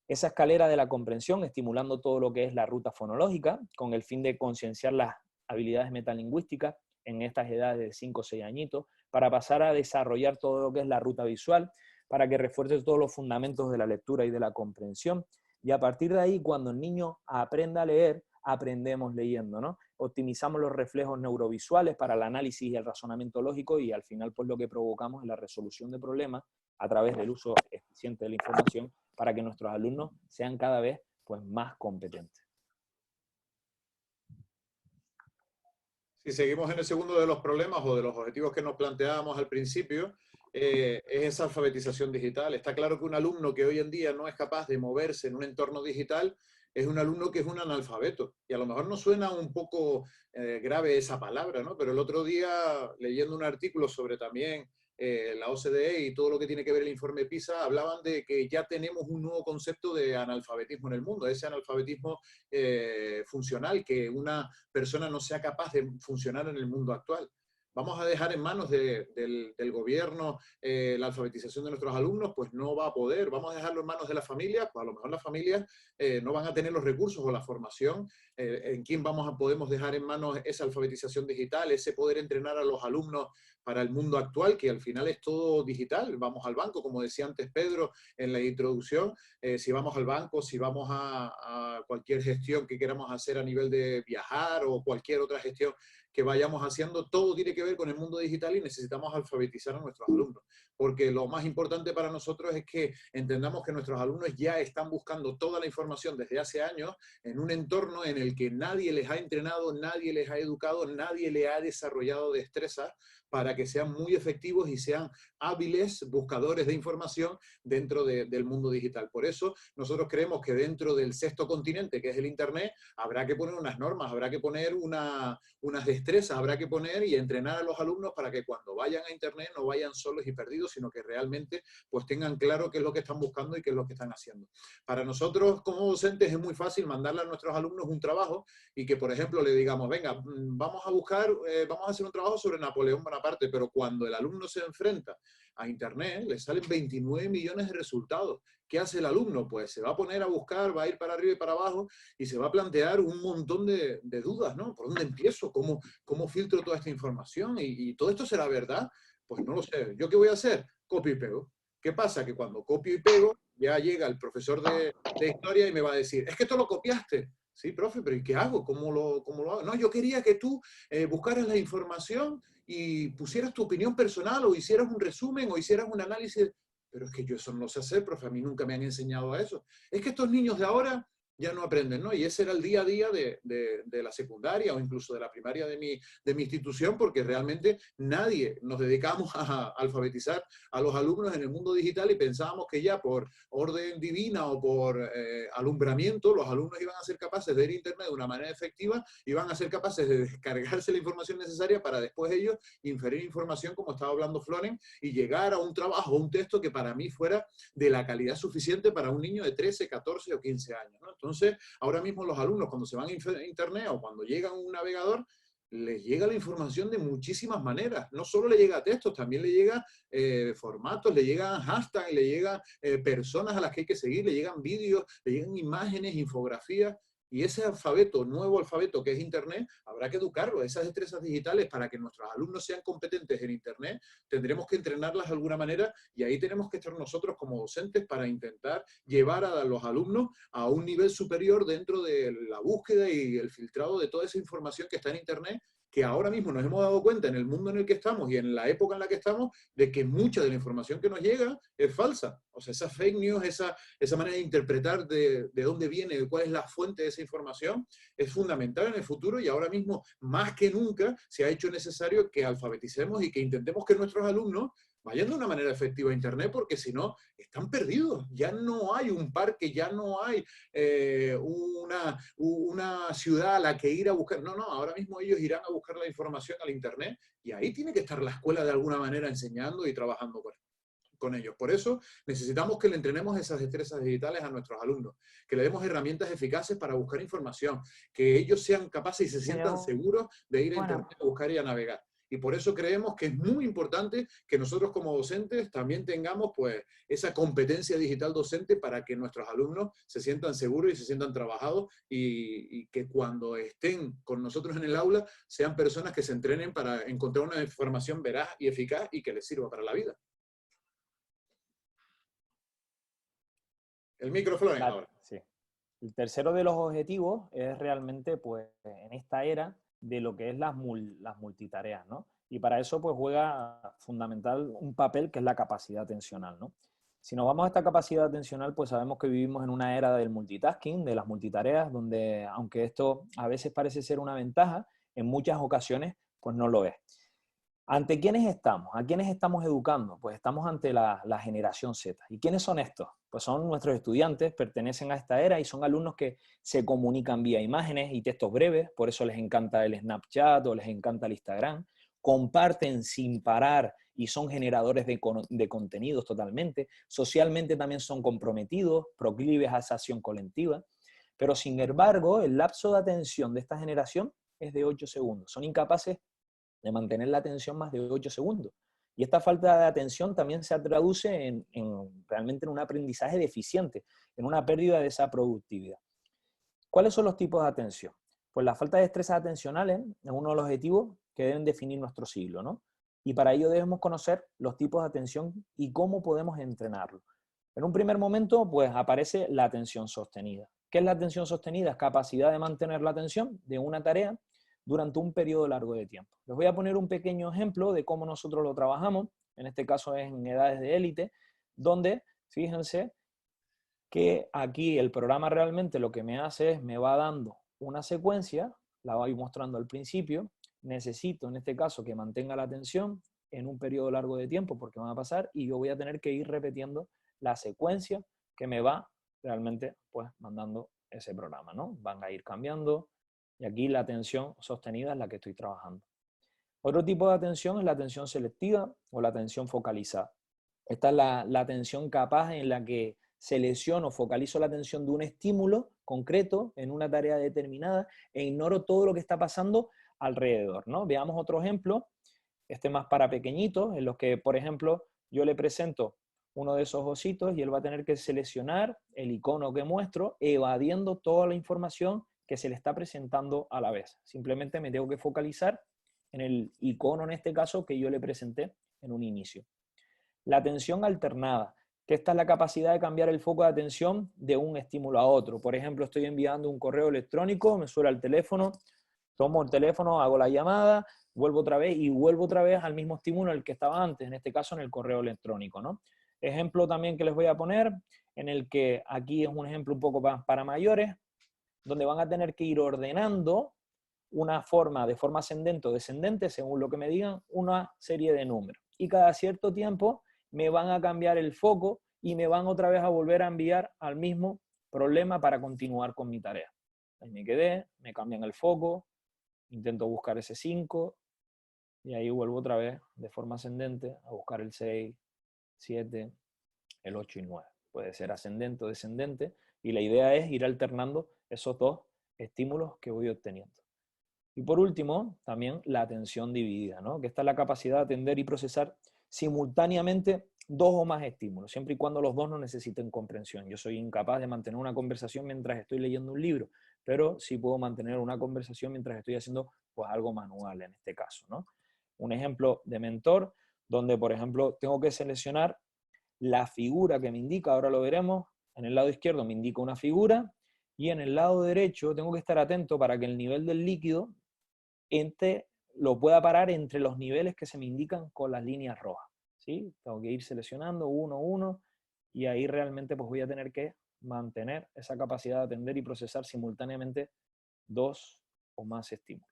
esa escalera de la comprensión, estimulando todo lo que es la ruta fonológica, con el fin de concienciar las habilidades metalingüísticas en estas edades de 5 o 6 añitos, para pasar a desarrollar todo lo que es la ruta visual, para que refuerce todos los fundamentos de la lectura y de la comprensión. Y a partir de ahí, cuando el niño aprenda a leer, aprendemos leyendo, ¿no? Optimizamos los reflejos neurovisuales para el análisis y el razonamiento lógico y al final pues lo que provocamos es la resolución de problemas a través del uso eficiente de la información para que nuestros alumnos sean cada vez pues, más competentes. Si seguimos en el segundo de los problemas o de los objetivos que nos planteábamos al principio, es esa alfabetización digital. Está claro que un alumno que hoy en día no es capaz de moverse en un entorno digital es un alumno que es un analfabeto. Y a lo mejor nos suena un poco grave esa palabra, ¿no? Pero el otro día, leyendo un artículo sobre también la OCDE y todo lo que tiene que ver el informe PISA, hablaban de que ya tenemos un nuevo concepto de analfabetismo en el mundo, ese analfabetismo funcional, que una persona no sea capaz de funcionar en el mundo actual. Vamos a dejar en manos del gobierno la alfabetización de nuestros alumnos, pues no va a poder. Vamos a dejarlo en manos de las familias, pues a lo mejor las familias no van a tener los recursos o la formación. ¿En quién podemos dejar en manos esa alfabetización digital, ese poder entrenar a los alumnos para el mundo actual, que al final es todo digital? Vamos al banco, como decía antes Pedro en la introducción, si vamos al banco, si vamos a cualquier gestión que queramos hacer a nivel de viajar o cualquier otra gestión que vayamos haciendo, todo tiene que ver con el mundo digital y necesitamos alfabetizar a nuestros alumnos. Porque lo más importante para nosotros es que entendamos que nuestros alumnos ya están buscando toda la información desde hace años en un entorno en el que nadie les ha entrenado, nadie les ha educado, nadie les ha desarrollado destrezas para que sean muy efectivos y sean hábiles buscadores de información dentro del mundo digital. Por eso nosotros creemos que dentro del sexto continente, que es el Internet, habrá que poner unas normas, habrá que poner unas destrezas, habrá que poner y entrenar a los alumnos para que cuando vayan a Internet no vayan solos y perdidos, sino que realmente pues tengan claro qué es lo que están buscando y qué es lo que están haciendo. Para nosotros como docentes es muy fácil mandarle a nuestros alumnos un trabajo y que, por ejemplo, le digamos, venga, vamos a hacer un trabajo sobre Napoleón Bonaparte, pero cuando el alumno se enfrenta a Internet, le salen 29 millones de resultados. ¿Qué hace el alumno? Pues se va a poner a buscar, va a ir para arriba y para abajo y se va a plantear un montón de dudas, ¿no? ¿Por dónde empiezo? ¿Cómo filtro toda esta información? ¿Y todo esto será verdad? Pues no lo sé. ¿Yo qué voy a hacer? Copio y pego. ¿Qué pasa? Que cuando copio y pego, ya llega el profesor de historia y me va a decir, es que esto lo copiaste. Sí, profe, pero ¿y qué hago? ¿Cómo lo hago? No, yo quería que tú buscaras la información y pusieras tu opinión personal o hicieras un resumen o hicieras un análisis. Pero es que yo eso no lo sé hacer, profe, a mí nunca me han enseñado a eso. Es que estos niños de ahora ya no aprenden, ¿no? Y ese era el día a día de la secundaria o incluso de la primaria de mi institución, porque realmente nadie nos dedicamos a alfabetizar a los alumnos en el mundo digital y pensábamos que ya por orden divina o por alumbramiento los alumnos iban a ser capaces de ir a Internet de una manera efectiva, iban a ser capaces de descargarse la información necesaria para después ellos inferir información, como estaba hablando Floren, y llegar a un trabajo o un texto que para mí fuera de la calidad suficiente para un niño de 13, 14 o 15 años, ¿no? Entonces, ahora mismo los alumnos cuando se van a Internet o cuando llegan a un navegador, les llega la información de muchísimas maneras. No solo le llega textos, también le llega formatos, le llegan hashtags, le llegan personas a las que hay que seguir, le llegan vídeos, le llegan imágenes, infografías. Y ese alfabeto, nuevo alfabeto que es Internet, habrá que educarlo. Esas destrezas digitales para que nuestros alumnos sean competentes en Internet, tendremos que entrenarlas de alguna manera y ahí tenemos que estar nosotros como docentes para intentar llevar a los alumnos a un nivel superior dentro de la búsqueda y el filtrado de toda esa información que está en Internet, que ahora mismo nos hemos dado cuenta en el mundo en el que estamos y en la época en la que estamos, de que mucha de la información que nos llega es falsa. O sea, esa fake news, esa manera de interpretar de dónde viene, de cuál es la fuente de esa información, es fundamental en el futuro y ahora mismo, más que nunca, se ha hecho necesario que alfabeticemos y que intentemos que nuestros alumnos vayan de una manera efectiva a Internet, porque si no, están perdidos. Ya no hay un parque, ya no hay una ciudad a la que ir a buscar. No, ahora mismo ellos irán a buscar la información al Internet y ahí tiene que estar la escuela de alguna manera enseñando y trabajando con ellos. Por eso necesitamos que le entrenemos esas destrezas digitales a nuestros alumnos, que le demos herramientas eficaces para buscar información, que ellos sean capaces y se sientan seguros de ir a Internet a buscar y a navegar. Y por eso creemos que es muy importante que nosotros como docentes también tengamos pues esa competencia digital docente para que nuestros alumnos se sientan seguros y se sientan trabajados y que cuando estén con nosotros en el aula sean personas que se entrenen para encontrar una información veraz y eficaz y que les sirva para la vida. El micrófono ahora. Sí. El tercero de los objetivos es realmente, pues, en esta era de lo que es las multitareas, ¿no? Y para eso, pues, juega fundamental un papel que es la capacidad atencional, ¿no? Si nos vamos a esta capacidad atencional, pues sabemos que vivimos en una era del multitasking, de las multitareas, donde, aunque esto a veces parece ser una ventaja, en muchas ocasiones, pues no lo es. ¿Ante quiénes estamos? ¿A quiénes estamos educando? Pues estamos ante la generación Z. ¿Y quiénes son estos? Pues son nuestros estudiantes, pertenecen a esta era y son alumnos que se comunican vía imágenes y textos breves, por eso les encanta el Snapchat o les encanta el Instagram, comparten sin parar y son generadores de contenidos totalmente, socialmente también son comprometidos, proclives a esa acción colectiva, pero sin embargo el lapso de atención de esta generación es de 8 segundos, son incapaces de mantener la atención más de 8 segundos. Y esta falta de atención también se traduce realmente en un aprendizaje deficiente, en una pérdida de esa productividad. ¿Cuáles son los tipos de atención? Pues la falta de destrezas atencionales es uno de los objetivos que deben definir nuestro siglo, ¿no? Y para ello debemos conocer los tipos de atención y cómo podemos entrenarlo. En un primer momento, pues aparece la atención sostenida. ¿Qué es la atención sostenida? Es capacidad de mantener la atención de una tarea durante un periodo largo de tiempo. Les voy a poner un pequeño ejemplo de cómo nosotros lo trabajamos, en este caso es en edades de élite, donde, fíjense, que aquí el programa realmente lo que me hace es, me va dando una secuencia, la voy mostrando al principio, necesito en este caso que mantenga la atención en un periodo largo de tiempo porque van a pasar y yo voy a tener que ir repitiendo la secuencia que me va realmente pues mandando ese programa, ¿no? Van a ir cambiando. Y aquí la atención sostenida es la que estoy trabajando. Otro tipo de atención es la atención selectiva o la atención focalizada. Esta es la atención capaz en la que selecciono, focalizo la atención de un estímulo concreto en una tarea determinada e ignoro todo lo que está pasando alrededor, ¿no? Veamos otro ejemplo, este más para pequeñitos, en los que, por ejemplo, yo le presento uno de esos ositos y él va a tener que seleccionar el icono que muestro, evadiendo toda la información que se le está presentando a la vez. Simplemente me tengo que focalizar en el icono, en este caso, que yo le presenté en un inicio. La atención alternada, que esta es la capacidad de cambiar el foco de atención de un estímulo a otro. Por ejemplo, estoy enviando un correo electrónico, me suena el teléfono, tomo el teléfono, hago la llamada, vuelvo otra vez y vuelvo otra vez al mismo estímulo en el que estaba antes, en este caso en el correo electrónico, ¿no? Ejemplo también que les voy a poner, en el que aquí es un ejemplo un poco para mayores, donde van a tener que ir ordenando de forma ascendente o descendente, según lo que me digan, una serie de números. Y cada cierto tiempo me van a cambiar el foco y me van otra vez a volver a enviar al mismo problema para continuar con mi tarea. Ahí me quedé, me cambian el foco, intento buscar ese 5 y ahí vuelvo otra vez de forma ascendente a buscar el 6, 7, el 8 y 9. Puede ser ascendente o descendente y la idea es ir alternando esos dos estímulos que voy obteniendo. Y por último, también la atención dividida, ¿no? Que esta es la capacidad de atender y procesar simultáneamente dos o más estímulos, siempre y cuando los dos no necesiten comprensión. Yo soy incapaz de mantener una conversación mientras estoy leyendo un libro, pero sí puedo mantener una conversación mientras estoy haciendo pues, algo manual en este caso, ¿no? Un ejemplo de mentor, donde por ejemplo tengo que seleccionar la figura que me indica, ahora lo veremos, en el lado izquierdo me indica una figura y en el lado derecho tengo que estar atento para que el nivel del líquido lo pueda parar entre los niveles que se me indican con las líneas rojas, ¿sí? Tengo que ir seleccionando uno a uno y ahí realmente pues voy a tener que mantener esa capacidad de atender y procesar simultáneamente dos o más estímulos.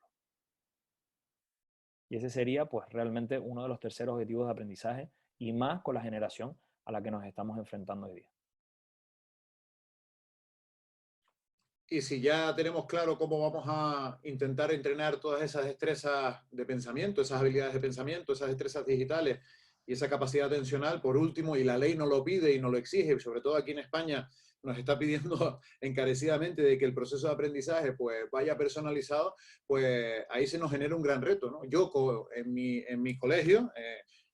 Y ese sería pues realmente uno de los terceros objetivos de aprendizaje y más con la generación a la que nos estamos enfrentando hoy día. Y si ya tenemos claro cómo vamos a intentar entrenar todas esas destrezas de pensamiento, esas habilidades de pensamiento, esas destrezas digitales y esa capacidad atencional, por último, y la ley nos lo pide y nos lo exige, sobre todo aquí en España nos está pidiendo encarecidamente de que el proceso de aprendizaje pues vaya personalizado, pues ahí se nos genera un gran reto, ¿no? Yo en mi colegio,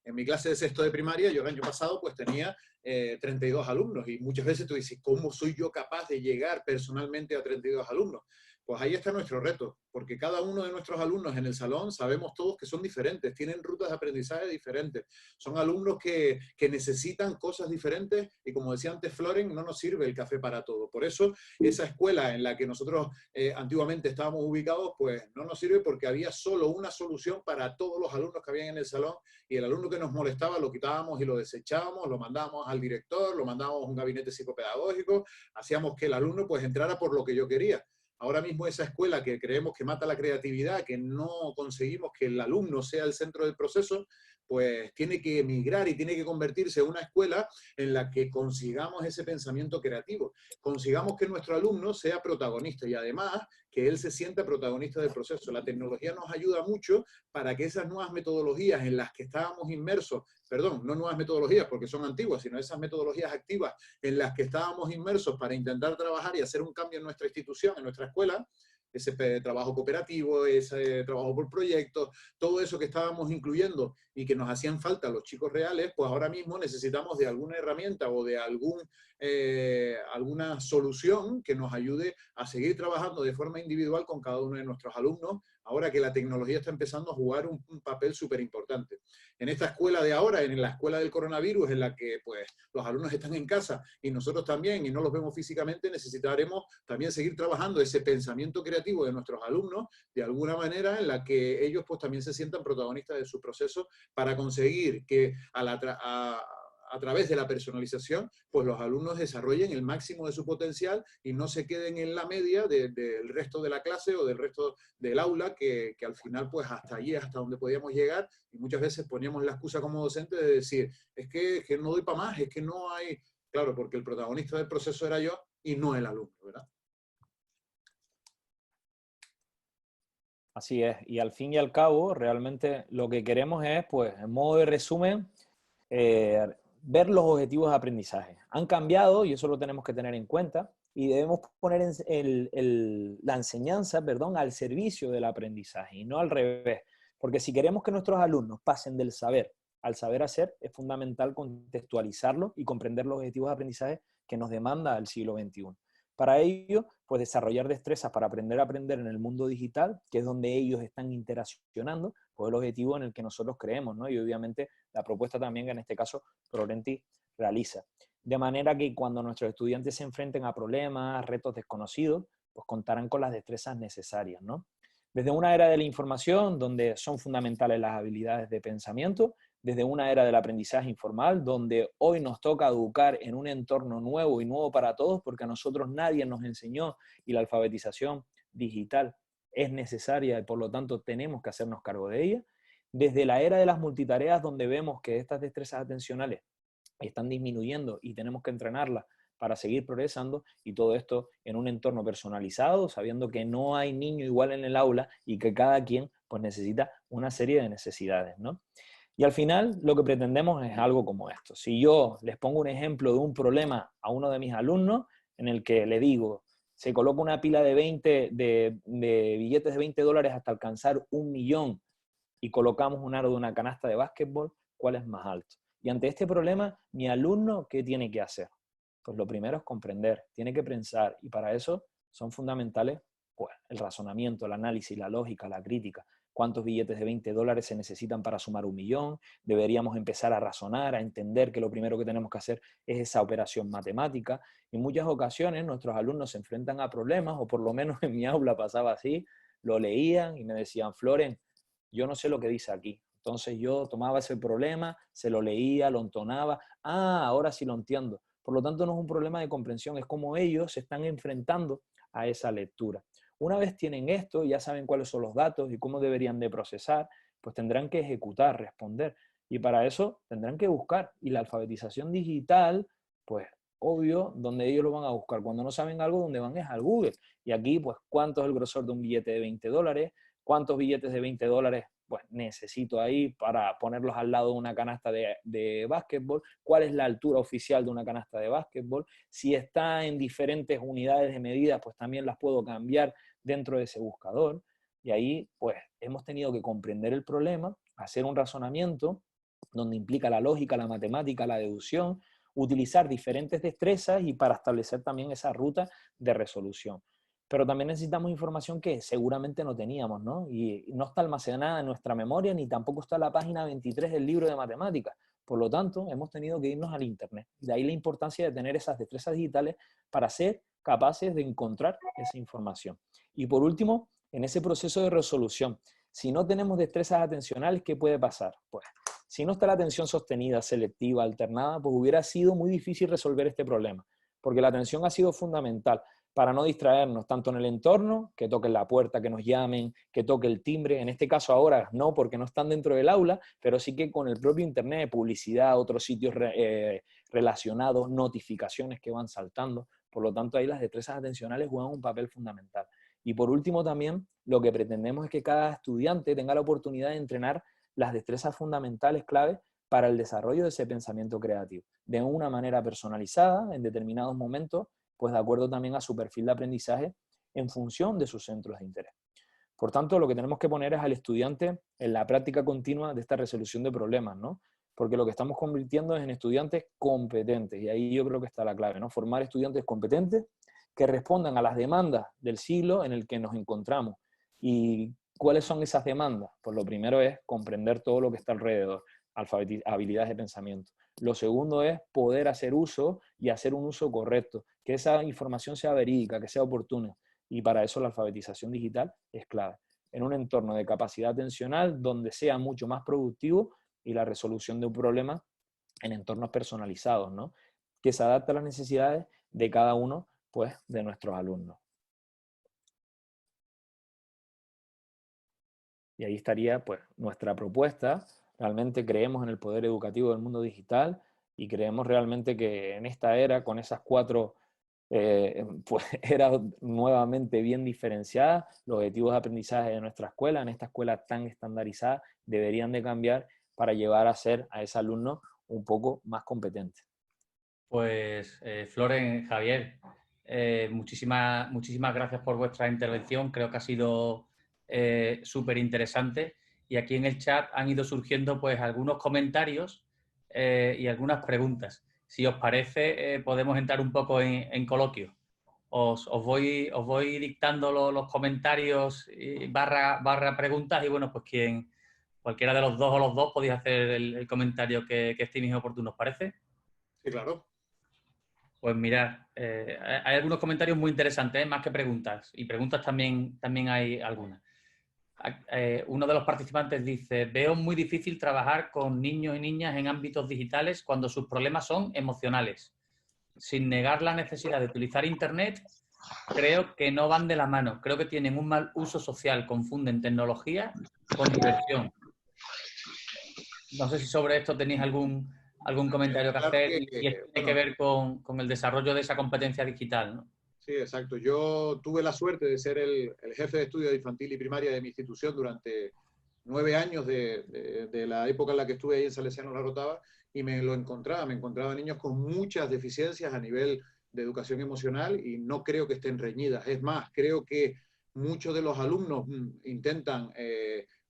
en mi clase de sexto de primaria, yo el año pasado pues tenía 32 alumnos y muchas veces tú dices, ¿cómo soy yo capaz de llegar personalmente a 32 alumnos? Pues ahí está nuestro reto, porque cada uno de nuestros alumnos en el salón sabemos todos que son diferentes, tienen rutas de aprendizaje diferentes, son alumnos que necesitan cosas diferentes y como decía antes Floren, no nos sirve el café para todo. Por eso esa escuela en la que nosotros antiguamente estábamos ubicados, pues no nos sirve porque había solo una solución para todos los alumnos que habían en el salón y el alumno que nos molestaba lo quitábamos y lo desechábamos, lo mandábamos al director, lo mandábamos a un gabinete psicopedagógico, hacíamos que el alumno pues entrara por lo que yo quería. Ahora mismo esa escuela que creemos que mata la creatividad, que no conseguimos que el alumno sea el centro del proceso, pues tiene que emigrar y tiene que convertirse en una escuela en la que consigamos ese pensamiento creativo, consigamos que nuestro alumno sea protagonista y además que él se sienta protagonista del proceso. La tecnología nos ayuda mucho para que esas nuevas metodologías en las que estábamos inmersos, perdón, no nuevas metodologías porque son antiguas, sino esas metodologías activas en las que estábamos inmersos para intentar trabajar y hacer un cambio en nuestra institución, en nuestra escuela, ese trabajo cooperativo, ese trabajo por proyectos, todo eso que estábamos incluyendo y que nos hacían falta los chicos reales, pues ahora mismo necesitamos de alguna herramienta o de alguna solución que nos ayude a seguir trabajando de forma individual con cada uno de nuestros alumnos, ahora que la tecnología está empezando a jugar un papel súper importante. En esta escuela de ahora, en la escuela del coronavirus, en la que pues, los alumnos están en casa y nosotros también, y no los vemos físicamente, necesitaremos también seguir trabajando ese pensamiento creativo de nuestros alumnos, de alguna manera en la que ellos pues, también se sientan protagonistas de su proceso para conseguir que a través de la personalización, pues los alumnos desarrollen el máximo de su potencial y no se queden en la media del resto de la clase o del resto del aula, que al final, pues hasta allí, hasta donde podíamos llegar, y muchas veces poníamos la excusa como docente de decir, es que no doy para más, es que no hay, claro, porque el protagonista del proceso era yo y no el alumno, ¿verdad? Así es, y al fin y al cabo, realmente lo que queremos es, pues, en modo de resumen, ver los objetivos de aprendizaje. Han cambiado y eso lo tenemos que tener en cuenta y debemos poner la enseñanza, perdón, al servicio del aprendizaje y no al revés. Porque si queremos que nuestros alumnos pasen del saber al saber hacer es fundamental contextualizarlo y comprender los objetivos de aprendizaje que nos demanda el siglo XXI. Para ello, pues desarrollar destrezas para aprender a aprender en el mundo digital, que es donde ellos están interaccionando, pues el objetivo en el que nosotros creemos, ¿no? Y obviamente la propuesta también que en este caso Prolenti realiza. De manera que cuando nuestros estudiantes se enfrenten a problemas, retos desconocidos, pues contarán con las destrezas necesarias, ¿no? Desde una era de la información, donde son fundamentales las habilidades de pensamiento, desde una era del aprendizaje informal, donde hoy nos toca educar en un entorno nuevo y nuevo para todos, porque a nosotros nadie nos enseñó y la alfabetización digital es necesaria y por lo tanto tenemos que hacernos cargo de ella. Desde la era de las multitareas, donde vemos que estas destrezas atencionales están disminuyendo y tenemos que entrenarlas para seguir progresando, y todo esto en un entorno personalizado, sabiendo que no hay niño igual en el aula y que cada quien pues necesita una serie de necesidades, ¿no? Y al final lo que pretendemos es algo como esto. Si yo les pongo un ejemplo de un problema a uno de mis alumnos en el que le digo, se coloca una pila de billetes de $20 hasta alcanzar 1.000.000 y colocamos un aro de una canasta de básquetbol, ¿cuál es más alto? Y ante este problema, mi alumno, ¿qué tiene que hacer? Pues lo primero es comprender, tiene que pensar, y para eso son fundamentales pues, el razonamiento, el análisis, la lógica, la crítica. ¿Cuántos billetes de $20 se necesitan para sumar 1.000.000? Deberíamos empezar a razonar, a entender que lo primero que tenemos que hacer es esa operación matemática. En muchas ocasiones nuestros alumnos se enfrentan a problemas, o por lo menos en mi aula pasaba así, lo leían y me decían, Floren, yo no sé lo que dice aquí. Entonces yo tomaba ese problema, se lo leía, lo entonaba, ahora sí lo entiendo. Por lo tanto, no es un problema de comprensión, es como ellos se están enfrentando a esa lectura. Una vez tienen esto, ya saben cuáles son los datos y cómo deberían de procesar, pues tendrán que ejecutar, responder. Y para eso tendrán que buscar. Y la alfabetización digital, pues obvio, donde ellos lo van a buscar. Cuando no saben algo, donde van es al Google. Y aquí, pues, ¿cuánto es el grosor de un billete de $20? ¿Cuántos billetes de $20 pues, necesito ahí para ponerlos al lado de una canasta de básquetbol? ¿Cuál es la altura oficial de una canasta de básquetbol? Si está en diferentes unidades de medida, pues también las puedo cambiar dentro de ese buscador. Y ahí, pues, hemos tenido que comprender el problema, hacer un razonamiento donde implica la lógica, la matemática, la deducción, utilizar diferentes destrezas y para establecer también esa ruta de resolución. Pero también necesitamos información que seguramente no teníamos, ¿no? Y no está almacenada en nuestra memoria, ni tampoco está en la página 23 del libro de matemáticas. Por lo tanto, hemos tenido que irnos al Internet. De ahí la importancia de tener esas destrezas digitales para ser capaces de encontrar esa información. Y por último, en ese proceso de resolución, si no tenemos destrezas atencionales, ¿qué puede pasar? Pues, si no está la atención sostenida, selectiva, alternada, pues hubiera sido muy difícil resolver este problema, porque la atención ha sido fundamental para no distraernos tanto en el entorno, que toquen la puerta, que nos llamen, que toque el timbre. En este caso ahora no, porque no están dentro del aula, pero sí que con el propio internet, publicidad, otros sitios relacionados, notificaciones que van saltando. Por lo tanto, ahí las destrezas atencionales juegan un papel fundamental. Y por último también, lo que pretendemos es que cada estudiante tenga la oportunidad de entrenar las destrezas fundamentales clave para el desarrollo de ese pensamiento creativo, de una manera personalizada, en determinados momentos, pues de acuerdo también a su perfil de aprendizaje en función de sus centros de interés. Por tanto, lo que tenemos que poner es al estudiante en la práctica continua de esta resolución de problemas, ¿no? Porque lo que estamos convirtiendo es en estudiantes competentes, y ahí yo creo que está la clave, ¿no? Formar estudiantes competentes que respondan a las demandas del siglo en el que nos encontramos. ¿Y cuáles son esas demandas? Pues lo primero es comprender todo lo que está alrededor, habilidades de pensamiento. Lo segundo es poder hacer uso y hacer un uso correcto, que esa información sea verídica, que sea oportuna. Y para eso la alfabetización digital es clave. En un entorno de capacidad atencional donde sea mucho más productivo y la resolución de un problema en entornos personalizados, ¿no? Que se adapte a las necesidades de cada uno pues, de nuestros alumnos. Y ahí estaría pues, nuestra propuesta. Realmente creemos en el poder educativo del mundo digital y creemos realmente que en esta era, con esas 4 pues, eras nuevamente bien diferenciadas, los objetivos de aprendizaje de nuestra escuela, en esta escuela tan estandarizada, deberían de cambiar para llevar a ser a ese alumno un poco más competente. Pues, Floren, Javier, muchísimas gracias por vuestra intervención. Creo que ha sido súper interesante y aquí en el chat han ido surgiendo pues algunos comentarios y algunas preguntas. Si os parece, podemos entrar un poco en coloquio. Os voy dictando los comentarios barra preguntas y bueno, pues cualquiera de los dos o los dos podéis hacer el comentario que estiméis oportuno, ¿os parece? Sí, claro. Pues mirad, hay algunos comentarios muy interesantes, más que preguntas, y preguntas también hay algunas. Uno de los participantes dice: veo muy difícil trabajar con niños y niñas en ámbitos digitales cuando sus problemas son emocionales. Sin negar la necesidad de utilizar Internet, creo que no van de la mano. Creo que tienen un mal uso social, confunden tecnología con diversión. No sé si sobre esto tenéis algún comentario que Claro hacer que, y esto tiene que bueno, ver con el desarrollo de esa competencia digital, ¿no? sí, exacto. Yo tuve la suerte de ser el jefe de estudio de infantil y primaria de mi institución durante 9 años de la época en la que estuve ahí en Salesiano La Rotava, y me encontraba niños con muchas deficiencias a nivel de educación emocional y no creo que estén reñidas. Es más, creo que muchos de los alumnos intentan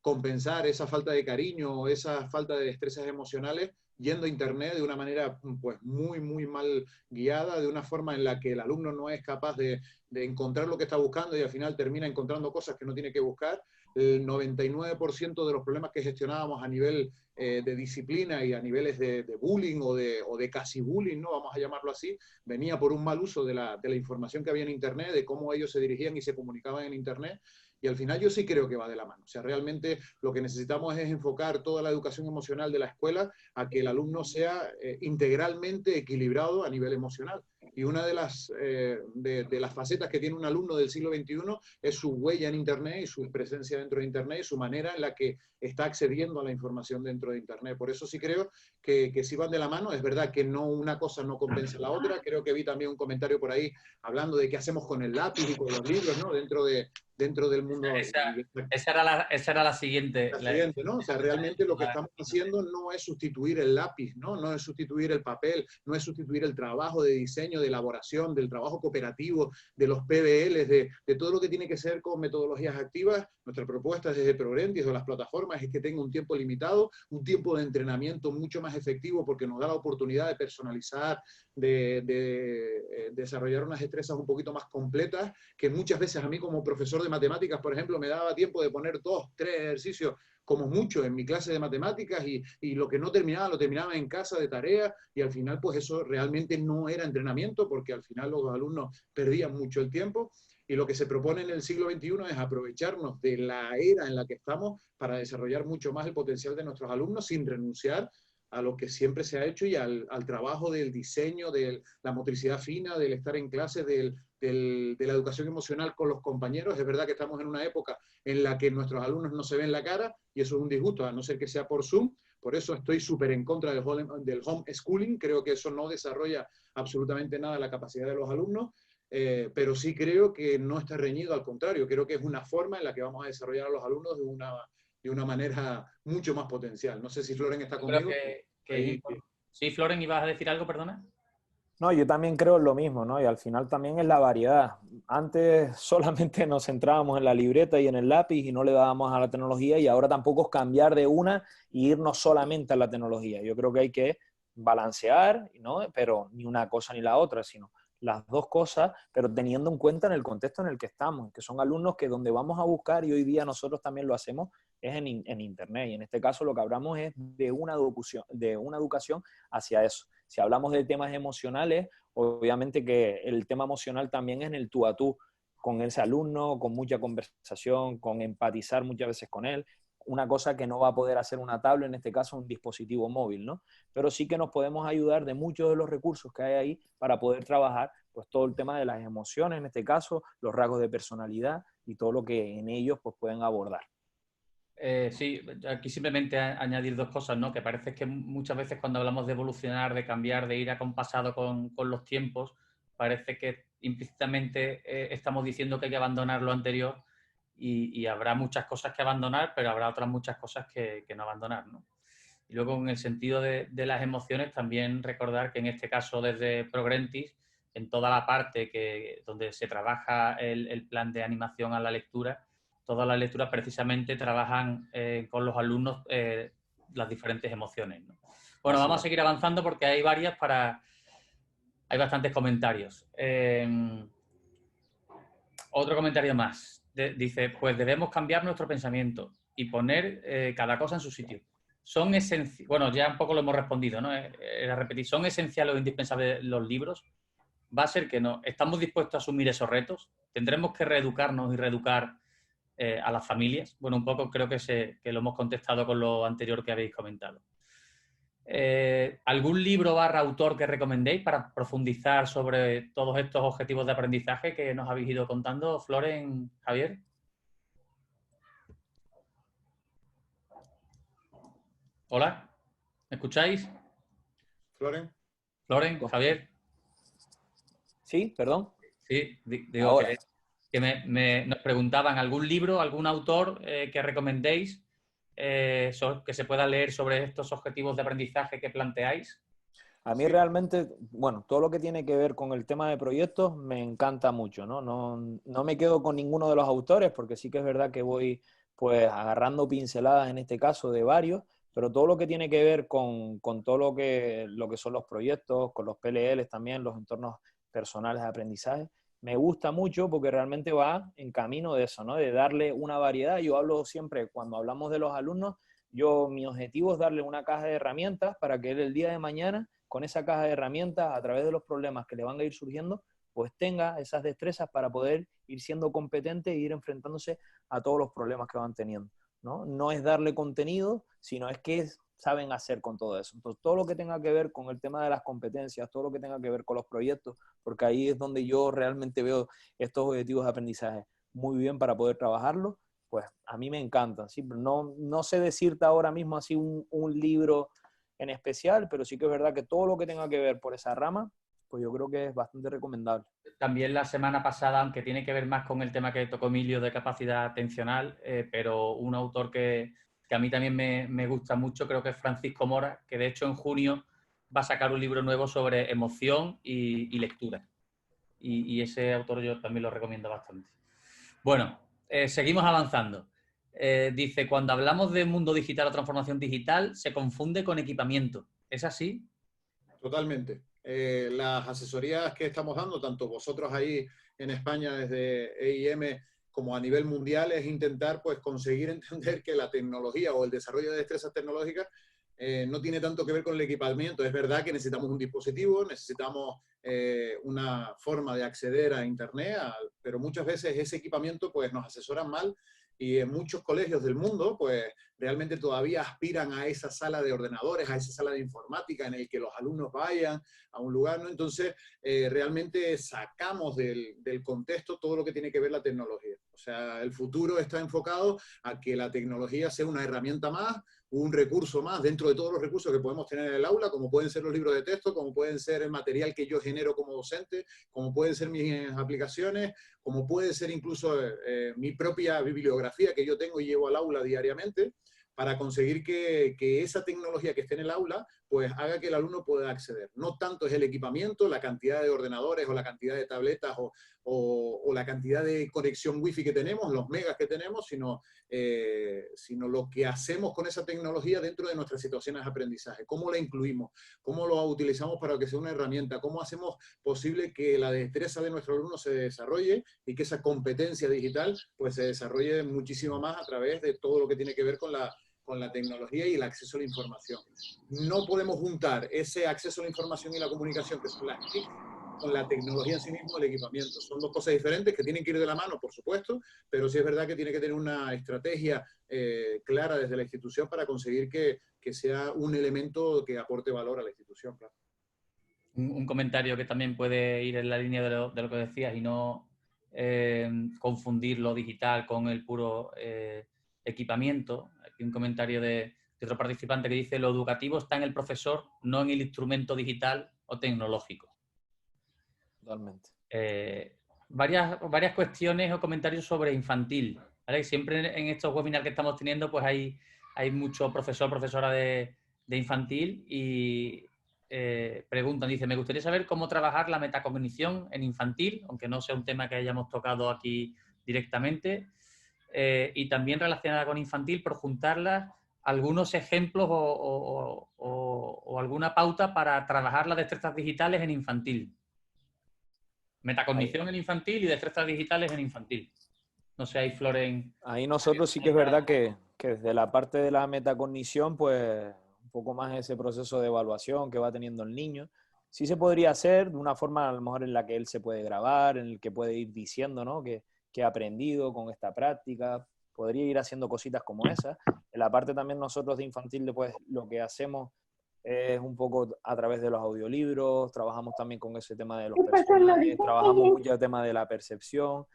compensar esa falta de cariño o esa falta de destrezas emocionales yendo a Internet de una manera pues muy mal guiada, de una forma en la que el alumno no es capaz de encontrar lo que está buscando y al final termina encontrando cosas que no tiene que buscar. El 99% de los problemas que gestionábamos a nivel de disciplina y a niveles de bullying o de casi bullying, ¿no? Vamos a llamarlo así, venía por un mal uso de la información que había en Internet, de cómo ellos se dirigían y se comunicaban en Internet. Y al final yo sí creo que va de la mano. O sea, realmente lo que necesitamos es enfocar toda la educación emocional de la escuela a que el alumno sea integralmente equilibrado a nivel emocional. Y una de las facetas que tiene un alumno del siglo XXI es su huella en Internet y su presencia dentro de Internet y su manera en la que está accediendo a la información dentro de Internet. Por eso sí creo que sí van de la mano. Es verdad que no, una cosa no compensa la otra. Creo que vi también un comentario por ahí hablando de qué hacemos con el lápiz y con los libros, ¿no? Dentro del mundo. Esa era la siguiente. La siguiente, ¿no? O sea, realmente lo que estamos haciendo no es sustituir el lápiz, ¿no? No es sustituir el papel, no es sustituir el trabajo de diseño, de elaboración, del trabajo cooperativo, de los PBLs, de todo lo que tiene que ser con metodologías activas. Nuestra propuesta desde Progrentis o las plataformas es que tenga un tiempo limitado, un tiempo de entrenamiento mucho más efectivo porque nos da la oportunidad de personalizar, de desarrollar unas destrezas un poquito más completas, que muchas veces a mí como profesor de matemáticas, por ejemplo, me daba tiempo de poner 2, 3 ejercicios como mucho en mi clase de matemáticas y lo que no terminaba lo terminaba en casa de tarea y al final pues eso realmente no era entrenamiento porque al final los alumnos perdían mucho el tiempo. Y lo que se propone en el siglo XXI es aprovecharnos de la era en la que estamos para desarrollar mucho más el potencial de nuestros alumnos sin renunciar a lo que siempre se ha hecho y al trabajo del diseño, de la motricidad fina, del estar en clase, de la educación emocional con los compañeros. Es verdad que estamos en una época en la que nuestros alumnos no se ven la cara y eso es un disgusto, a no ser que sea por Zoom. Por eso estoy súper en contra del homeschooling. Creo que eso no desarrolla absolutamente nada la capacidad de los alumnos. Pero sí creo que no está reñido, al contrario, creo que es una forma en la que vamos a desarrollar a los alumnos de una manera mucho más potencial. No sé si Floren está Yo creo conmigo. que sí, Floren, ¿ibas a decir algo, perdona? No, yo también creo lo mismo, ¿no? Y al final también es la variedad. Antes solamente nos centrábamos en la libreta y en el lápiz y no le dábamos a la tecnología y ahora tampoco es cambiar de una e irnos solamente a la tecnología. Yo creo que hay que balancear, ¿no? Pero ni una cosa ni la otra, sino las dos cosas, pero teniendo en cuenta en el contexto en el que estamos, que son alumnos que donde vamos a buscar, y hoy día nosotros también lo hacemos, es en Internet. Y en este caso lo que hablamos es de una educación hacia eso. Si hablamos de temas emocionales, obviamente que el tema emocional también es en el tú a tú con ese alumno, con mucha conversación, con empatizar muchas veces con él. Una cosa que no va a poder hacer una tablet, en este caso un dispositivo móvil, ¿no? Pero sí que nos podemos ayudar de muchos de los recursos que hay ahí para poder trabajar pues todo el tema de las emociones, en este caso, los rasgos de personalidad y todo lo que en ellos pues pueden abordar. Sí, aquí simplemente añadir dos cosas, ¿no? Que parece que muchas veces cuando hablamos de evolucionar, de cambiar, de ir acompasado con los tiempos, parece que implícitamente estamos diciendo que hay que abandonar lo anterior y habrá muchas cosas que abandonar, pero habrá otras muchas cosas que no abandonar, ¿no? Y luego en el sentido de las emociones, también recordar que en este caso desde Progrentis, en toda la parte donde se trabaja el plan de animación a la lectura, todas las lecturas precisamente trabajan con los alumnos las diferentes emociones, ¿no? Bueno, vamos a seguir avanzando porque hay varias hay bastantes comentarios. Otro comentario más. Dice, pues debemos cambiar nuestro pensamiento y poner cada cosa en su sitio. Son esenciales, bueno, ya un poco lo hemos respondido, ¿no? Era repetir, ¿son esenciales o indispensables los libros? Va a ser que no. ¿Estamos dispuestos a asumir esos retos? ¿Tendremos que reeducarnos y reeducar a las familias? Bueno, un poco creo que lo hemos contestado con lo anterior que habéis comentado. ¿Algún libro / autor que recomendéis para profundizar sobre todos estos objetivos de aprendizaje que nos habéis ido contando? Floren, Javier. Hola, ¿me escucháis? Floren. Floren, Javier. Sí, perdón. Sí, digo que nos preguntaban algún libro, algún autor que recomendéis que se pueda leer sobre estos objetivos de aprendizaje que planteáis. A mí realmente, bueno, todo lo que tiene que ver con el tema de proyectos me encanta mucho, ¿no? No me quedo con ninguno de los autores porque sí que es verdad que voy pues agarrando pinceladas en este caso de varios, pero todo lo que tiene que ver con todo lo que son los proyectos, con los PLLs también, los entornos personales de aprendizaje, me gusta mucho porque realmente va en camino de eso, ¿no? De darle una variedad. Yo hablo siempre, cuando hablamos de los alumnos, mi objetivo es darle una caja de herramientas para que él el día de mañana, con esa caja de herramientas, a través de los problemas que le van a ir surgiendo, pues tenga esas destrezas para poder ir siendo competente e ir enfrentándose a todos los problemas que van teniendo, ¿no? No es darle contenido, sino es que saben hacer con todo eso. Entonces, todo lo que tenga que ver con el tema de las competencias, todo lo que tenga que ver con los proyectos, porque ahí es donde yo realmente veo estos objetivos de aprendizaje muy bien para poder trabajarlos, pues a mí me encantan. ¿Sí? No sé decirte ahora mismo así un libro en especial, pero sí que es verdad que todo lo que tenga que ver por esa rama, pues yo creo que es bastante recomendable. También la semana pasada, aunque tiene que ver más con el tema que tocó Emilio de capacidad atencional, pero un autor que a mí también me gusta mucho, creo que es Francisco Mora, que de hecho en junio va a sacar un libro nuevo sobre emoción y lectura. Y ese autor yo también lo recomiendo bastante. Bueno, seguimos avanzando. Dice, cuando hablamos de mundo digital o transformación digital, se confunde con equipamiento. ¿Es así? Totalmente. Las asesorías que estamos dando, tanto vosotros ahí en España desde EIM como a nivel mundial, es intentar pues conseguir entender que la tecnología o el desarrollo de destrezas tecnológicas no tiene tanto que ver con el equipamiento. Es verdad que necesitamos un dispositivo, necesitamos una forma de acceder a Internet, pero muchas veces ese equipamiento pues nos asesoran mal y en muchos colegios del mundo pues realmente todavía aspiran a esa sala de ordenadores, a esa sala de informática en el que los alumnos vayan a un lugar, ¿no? Entonces, realmente sacamos del contexto todo lo que tiene que ver la tecnología. O sea, el futuro está enfocado a que la tecnología sea una herramienta más, un recurso más dentro de todos los recursos que podemos tener en el aula, como pueden ser los libros de texto, como pueden ser el material que yo genero como docente, como pueden ser mis aplicaciones, como puede ser incluso mi propia bibliografía que yo tengo y llevo al aula diariamente, para conseguir que esa tecnología que esté en el aula pues haga que el alumno pueda acceder. No tanto es el equipamiento, la cantidad de ordenadores o la cantidad de tabletas o la cantidad de conexión wifi que tenemos, los megas que tenemos, sino lo que hacemos con esa tecnología dentro de nuestras situaciones de aprendizaje. Cómo la incluimos, cómo lo utilizamos para que sea una herramienta, cómo hacemos posible que la destreza de nuestro alumno se desarrolle y que esa competencia digital pues se desarrolle muchísimo más a través de todo lo que tiene que ver con la tecnología y el acceso a la información. No podemos juntar ese acceso a la información y la comunicación, que son las TIC, con la tecnología en sí mismo, el equipamiento. Son dos cosas diferentes que tienen que ir de la mano, por supuesto, pero sí es verdad que tiene que tener una estrategia clara desde la institución para conseguir que sea un elemento que aporte valor a la institución. Claro. Un comentario que también puede ir en la línea de lo que decías y no confundir lo digital con el puro equipamiento. Aquí un comentario de otro participante que dice: lo educativo está en el profesor, no en el instrumento digital o tecnológico. Totalmente. Varias cuestiones o comentarios sobre infantil, ¿vale? Siempre en estos webinars que estamos teniendo pues hay mucho profesora de infantil y preguntan, dice, me gustaría saber cómo trabajar la metacognición en infantil, aunque no sea un tema que hayamos tocado aquí directamente. y también relacionada con infantil, pero juntarlas algunos ejemplos o alguna pauta para trabajar las destrezas digitales en infantil. Metacognición en infantil y destrezas digitales en infantil. No sé, ahí Floren... Ahí nosotros sí que es verdad que desde la parte de la metacognición, pues un poco más ese proceso de evaluación que va teniendo el niño, sí se podría hacer de una forma a lo mejor en la que él se puede grabar, en el que puede ir diciendo, ¿no? que ha aprendido con esta práctica, podría ir haciendo cositas como esas. En la parte también nosotros de infantil, pues lo que hacemos es un poco a través de los audiolibros, trabajamos también con ese tema de los personajes, trabajamos mucho el tema de la percepción,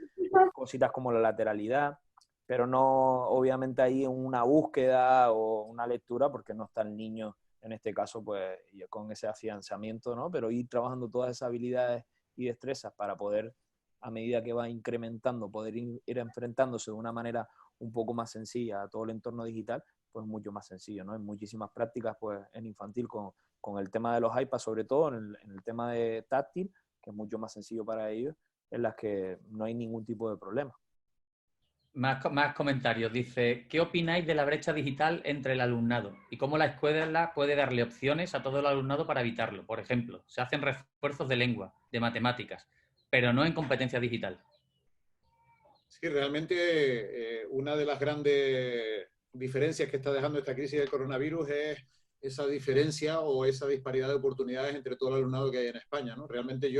cositas como la lateralidad, pero no obviamente ahí una búsqueda o una lectura porque no está el niño en este caso pues con ese afianzamiento, ¿no? Pero ir trabajando todas esas habilidades y destrezas para poder, a medida que va incrementando, poder ir enfrentándose de una manera un poco más sencilla a todo el entorno digital, pues mucho más sencillo, ¿no? Hay muchísimas prácticas pues en infantil con el tema de los iPads, sobre todo en el tema de táctil, que es mucho más sencillo para ellos, en las que no hay ningún tipo de problema. Más comentarios. Dice, ¿qué opináis de la brecha digital entre el alumnado? ¿Y cómo la escuela puede darle opciones a todo el alumnado para evitarlo? Por ejemplo, se hacen refuerzos de lengua, de matemáticas, pero no en competencia digital. Sí, realmente una de las grandes diferencias que está dejando esta crisis del coronavirus es esa diferencia o esa disparidad de oportunidades entre todo el alumnado que hay en España, ¿no? Realmente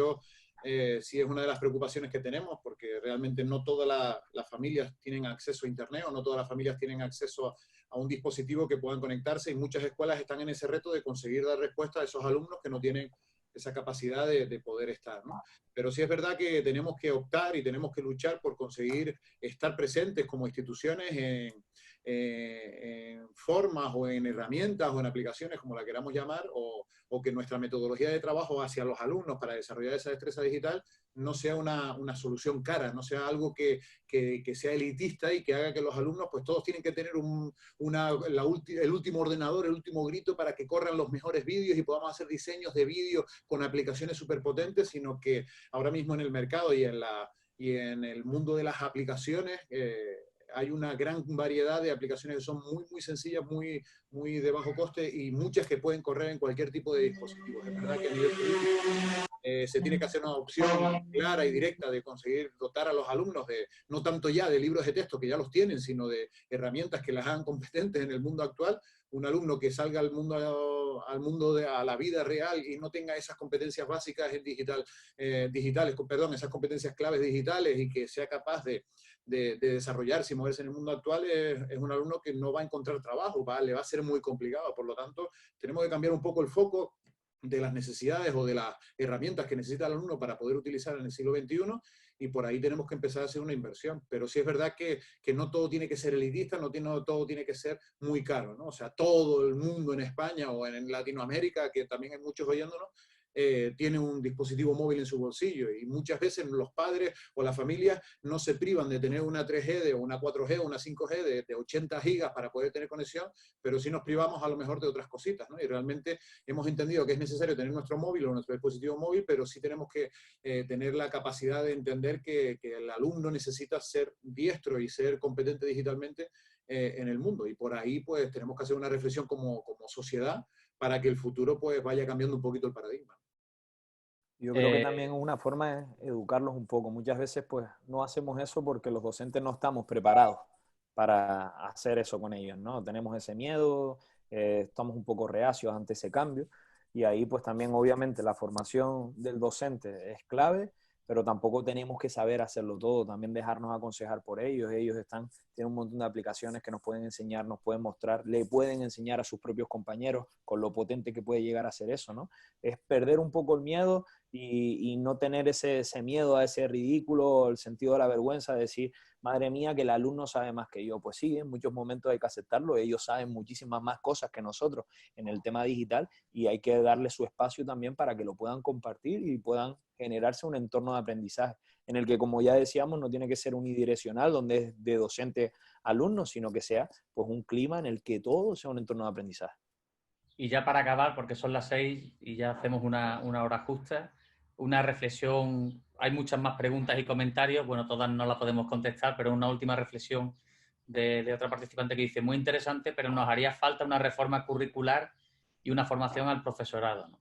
sí es una de las preocupaciones que tenemos, porque realmente no todas las familias tienen acceso a Internet o no todas las familias tienen acceso a un dispositivo que puedan conectarse, y muchas escuelas están en ese reto de conseguir dar respuesta a esos alumnos que no tienen esa capacidad de poder estar, ¿no? Pero sí es verdad que tenemos que optar y tenemos que luchar por conseguir estar presentes como instituciones en formas o en herramientas o en aplicaciones, como la queramos llamar, o que nuestra metodología de trabajo hacia los alumnos para desarrollar esa destreza digital no sea una solución cara, no sea algo que sea elitista y que haga que los alumnos, pues todos tienen que tener el último ordenador, el último grito para que corran los mejores vídeos y podamos hacer diseños de vídeo con aplicaciones súper potentes, sino que ahora mismo en el mercado y en el mundo de las aplicaciones hay una gran variedad de aplicaciones que son muy, muy sencillas, muy, muy de bajo coste y muchas que pueden correr en cualquier tipo de dispositivos. Es verdad que a nivel político se tiene que hacer una opción clara y directa de conseguir dotar a los alumnos de, no tanto ya de libros de texto que ya los tienen, sino de herramientas que las hagan competentes en el mundo actual. Un alumno que salga al mundo a la vida real y no tenga esas competencias básicas en esas competencias claves digitales y que sea capaz de desarrollarse y moverse en el mundo actual, es un alumno que no va a encontrar trabajo, le va a ser muy complicado. Por lo tanto, tenemos que cambiar un poco el foco de las necesidades o de las herramientas que necesita el alumno para poder utilizar en el siglo XXI, y por ahí tenemos que empezar a hacer una inversión. Pero sí es verdad que no todo tiene que ser elitista, no todo tiene que ser muy caro, ¿no? O sea, todo el mundo en España o en Latinoamérica, que también hay muchos oyéndonos, tiene un dispositivo móvil en su bolsillo, y muchas veces los padres o las familias no se privan de tener una 3G o una 4G o una 5G de 80 gigas para poder tener conexión, pero sí nos privamos a lo mejor de otras cositas, ¿no? Y realmente hemos entendido que es necesario tener nuestro móvil o nuestro dispositivo móvil, pero sí tenemos que tener la capacidad de entender que el alumno necesita ser diestro y ser competente digitalmente en el mundo, y por ahí pues tenemos que hacer una reflexión como sociedad para que el futuro pues vaya cambiando un poquito el paradigma. Yo creo que también una forma es educarlos un poco. Muchas veces pues no hacemos eso porque los docentes no estamos preparados para hacer eso con ellos, ¿no? Tenemos ese miedo, estamos un poco reacios ante ese cambio, y ahí pues también obviamente la formación del docente es clave, pero tampoco tenemos que saber hacerlo todo, también dejarnos aconsejar por ellos. Tienen un montón de aplicaciones que nos pueden enseñar, nos pueden mostrar, le pueden enseñar a sus propios compañeros con lo potente que puede llegar a ser eso, ¿no? Es perder un poco el miedo y no tener ese miedo a ese ridículo, el sentido de la vergüenza de decir, madre mía, que el alumno sabe más que yo. Pues sí, en muchos momentos hay que aceptarlo, ellos saben muchísimas más cosas que nosotros en el tema digital, y hay que darle su espacio también para que lo puedan compartir y puedan generarse un entorno de aprendizaje en el que, como ya decíamos, no tiene que ser unidireccional, donde es de docente a alumno, sino que sea pues un clima en el que todo sea un entorno de aprendizaje. Y ya para acabar, porque son las 6 y ya hacemos una hora justa, una reflexión. Hay muchas más preguntas y comentarios, bueno, todas no las podemos contestar, pero una última reflexión de otra participante que dice, muy interesante, pero nos haría falta una reforma curricular y una formación al profesorado, ¿no?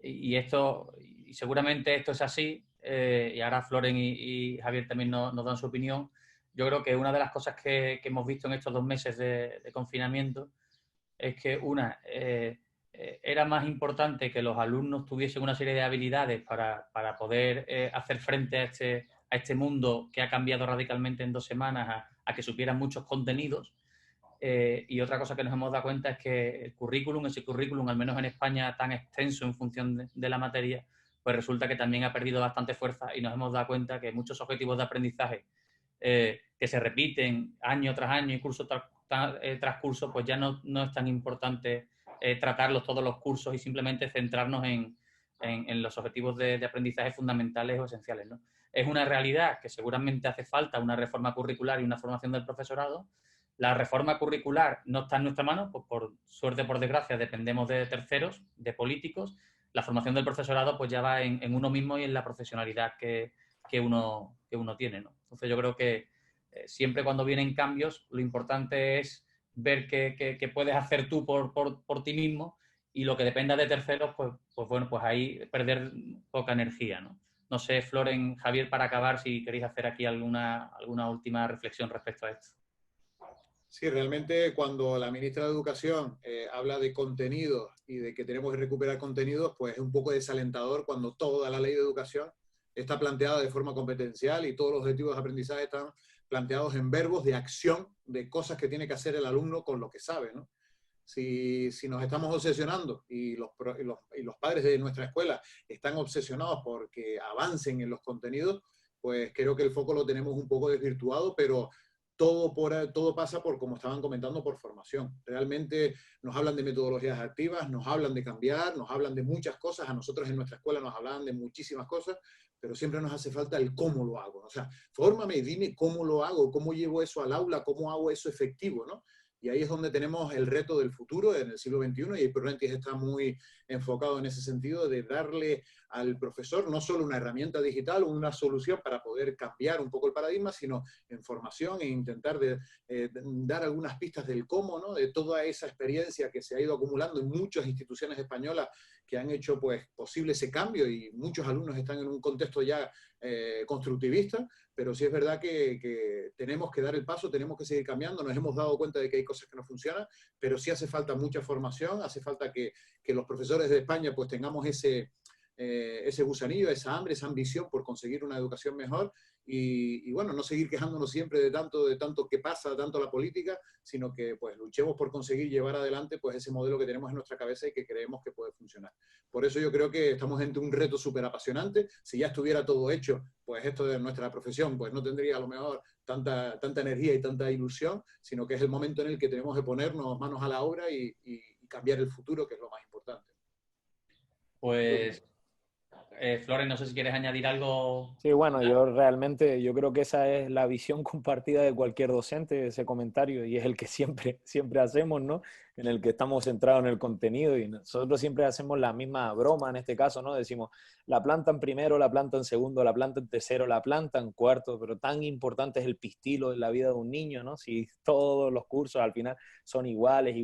Y esto, y seguramente esto es así, y ahora Floren y Javier también nos dan su opinión. Yo creo que una de las cosas que hemos visto en estos 2 meses de confinamiento es que era más importante que los alumnos tuviesen una serie de habilidades para poder hacer frente a este mundo que ha cambiado radicalmente en 2 semanas, a que supieran muchos contenidos. Y otra cosa que nos hemos dado cuenta es que ese currículum, al menos en España, tan extenso en función de la materia, pues resulta que también ha perdido bastante fuerza, y nos hemos dado cuenta que muchos objetivos de aprendizaje que se repiten año tras año y curso tras curso, pues ya no es tan importante tratarlos todos los cursos y simplemente centrarnos en los objetivos de aprendizaje fundamentales o esenciales, ¿no? Es una realidad que seguramente hace falta una reforma curricular y una formación del profesorado. La reforma curricular no está en nuestra mano, pues por suerte, por desgracia, dependemos de terceros, de políticos. La formación del profesorado pues ya va en uno mismo y en la profesionalidad que uno tiene, ¿no? Entonces yo creo que siempre cuando vienen cambios, lo importante es ver qué puedes hacer tú por ti mismo, y lo que dependa de terceros, pues bueno, pues ahí perder poca energía, ¿no? No sé, Floren, Javier, para acabar, si queréis hacer aquí alguna última reflexión respecto a esto. Sí, realmente cuando la ministra de Educación habla de contenidos y de que tenemos que recuperar contenidos, pues es un poco desalentador cuando toda la ley de educación está planteada de forma competencial y todos los objetivos de aprendizaje están planteados en verbos de acción, de cosas que tiene que hacer el alumno con lo que sabe, ¿no? Si nos estamos obsesionando y los padres de nuestra escuela están obsesionados porque avancen en los contenidos, pues creo que el foco lo tenemos un poco desvirtuado, pero todo pasa por, como estaban comentando, por formación. Realmente nos hablan de metodologías activas, nos hablan de cambiar, nos hablan de muchas cosas. A nosotros en nuestra escuela nos hablaban de muchísimas cosas, pero siempre nos hace falta el cómo lo hago. O sea, fórmame y dime cómo lo hago, cómo llevo eso al aula, cómo hago eso efectivo, ¿no? Y ahí es donde tenemos el reto del futuro en el siglo XXI, y Proventis está muy enfocado en ese sentido de darle al profesor no solo una herramienta digital o una solución para poder cambiar un poco el paradigma, sino en formación e intentar dar algunas pistas del cómo, ¿no? De toda esa experiencia que se ha ido acumulando en muchas instituciones españolas que han hecho pues, posible ese cambio, y muchos alumnos están en un contexto ya constructivista, pero sí es verdad que tenemos que dar el paso, tenemos que seguir cambiando. Nos hemos dado cuenta de que hay cosas que no funcionan, pero sí hace falta mucha formación, hace falta que los profesores de España pues tengamos ese gusanillo, esa hambre, esa ambición por conseguir una educación mejor, y bueno, no seguir quejándonos siempre de tanto que pasa, tanto la política, sino que pues luchemos por conseguir llevar adelante pues ese modelo que tenemos en nuestra cabeza y que creemos que puede funcionar. Por eso yo creo que estamos ante un reto súper apasionante. Si ya estuviera todo hecho, pues esto de nuestra profesión pues no tendría a lo mejor tanta energía y tanta ilusión, sino que es el momento en el que tenemos que ponernos manos a la obra y cambiar el futuro, que es lo más importante. Pues Floren, no sé si quieres añadir algo. Sí, bueno, yo creo que esa es la visión compartida de cualquier docente, ese comentario, y es el que siempre hacemos, ¿no? En el que estamos centrados en el contenido, y nosotros siempre hacemos la misma broma en este caso, ¿no? Decimos, la plantan primero, la plantan segundo, la plantan tercero, la plantan cuarto, pero tan importante es el pistilo en la vida de un niño, ¿no? Si todos los cursos al final son iguales.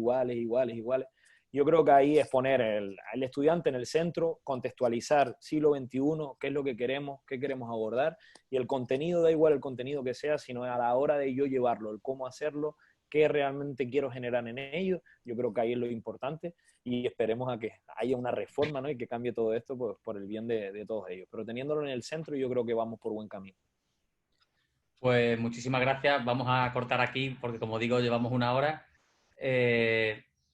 Yo creo que ahí es poner al estudiante en el centro, contextualizar siglo XXI, qué es lo que queremos, qué queremos abordar, y el contenido, da igual el contenido que sea, sino a la hora de yo llevarlo, el cómo hacerlo, qué realmente quiero generar en ello. Yo creo que ahí es lo importante, y esperemos a que haya una reforma, ¿no? Y que cambie todo esto pues, por el bien de todos ellos. Pero teniéndolo en el centro, yo creo que vamos por buen camino. Pues muchísimas gracias. Vamos a cortar aquí porque, como digo, llevamos 1 hora.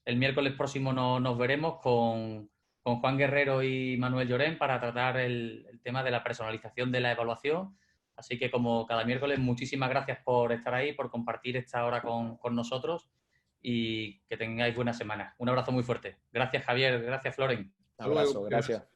El miércoles próximo nos veremos con Juan Guerrero y Manuel Llorén para tratar el tema de la personalización de la evaluación. Así que, como cada miércoles, muchísimas gracias por estar ahí, por compartir esta hora con nosotros, y que tengáis buena semana. Un abrazo muy fuerte. Gracias, Javier. Gracias, Floren. Un abrazo, gracias.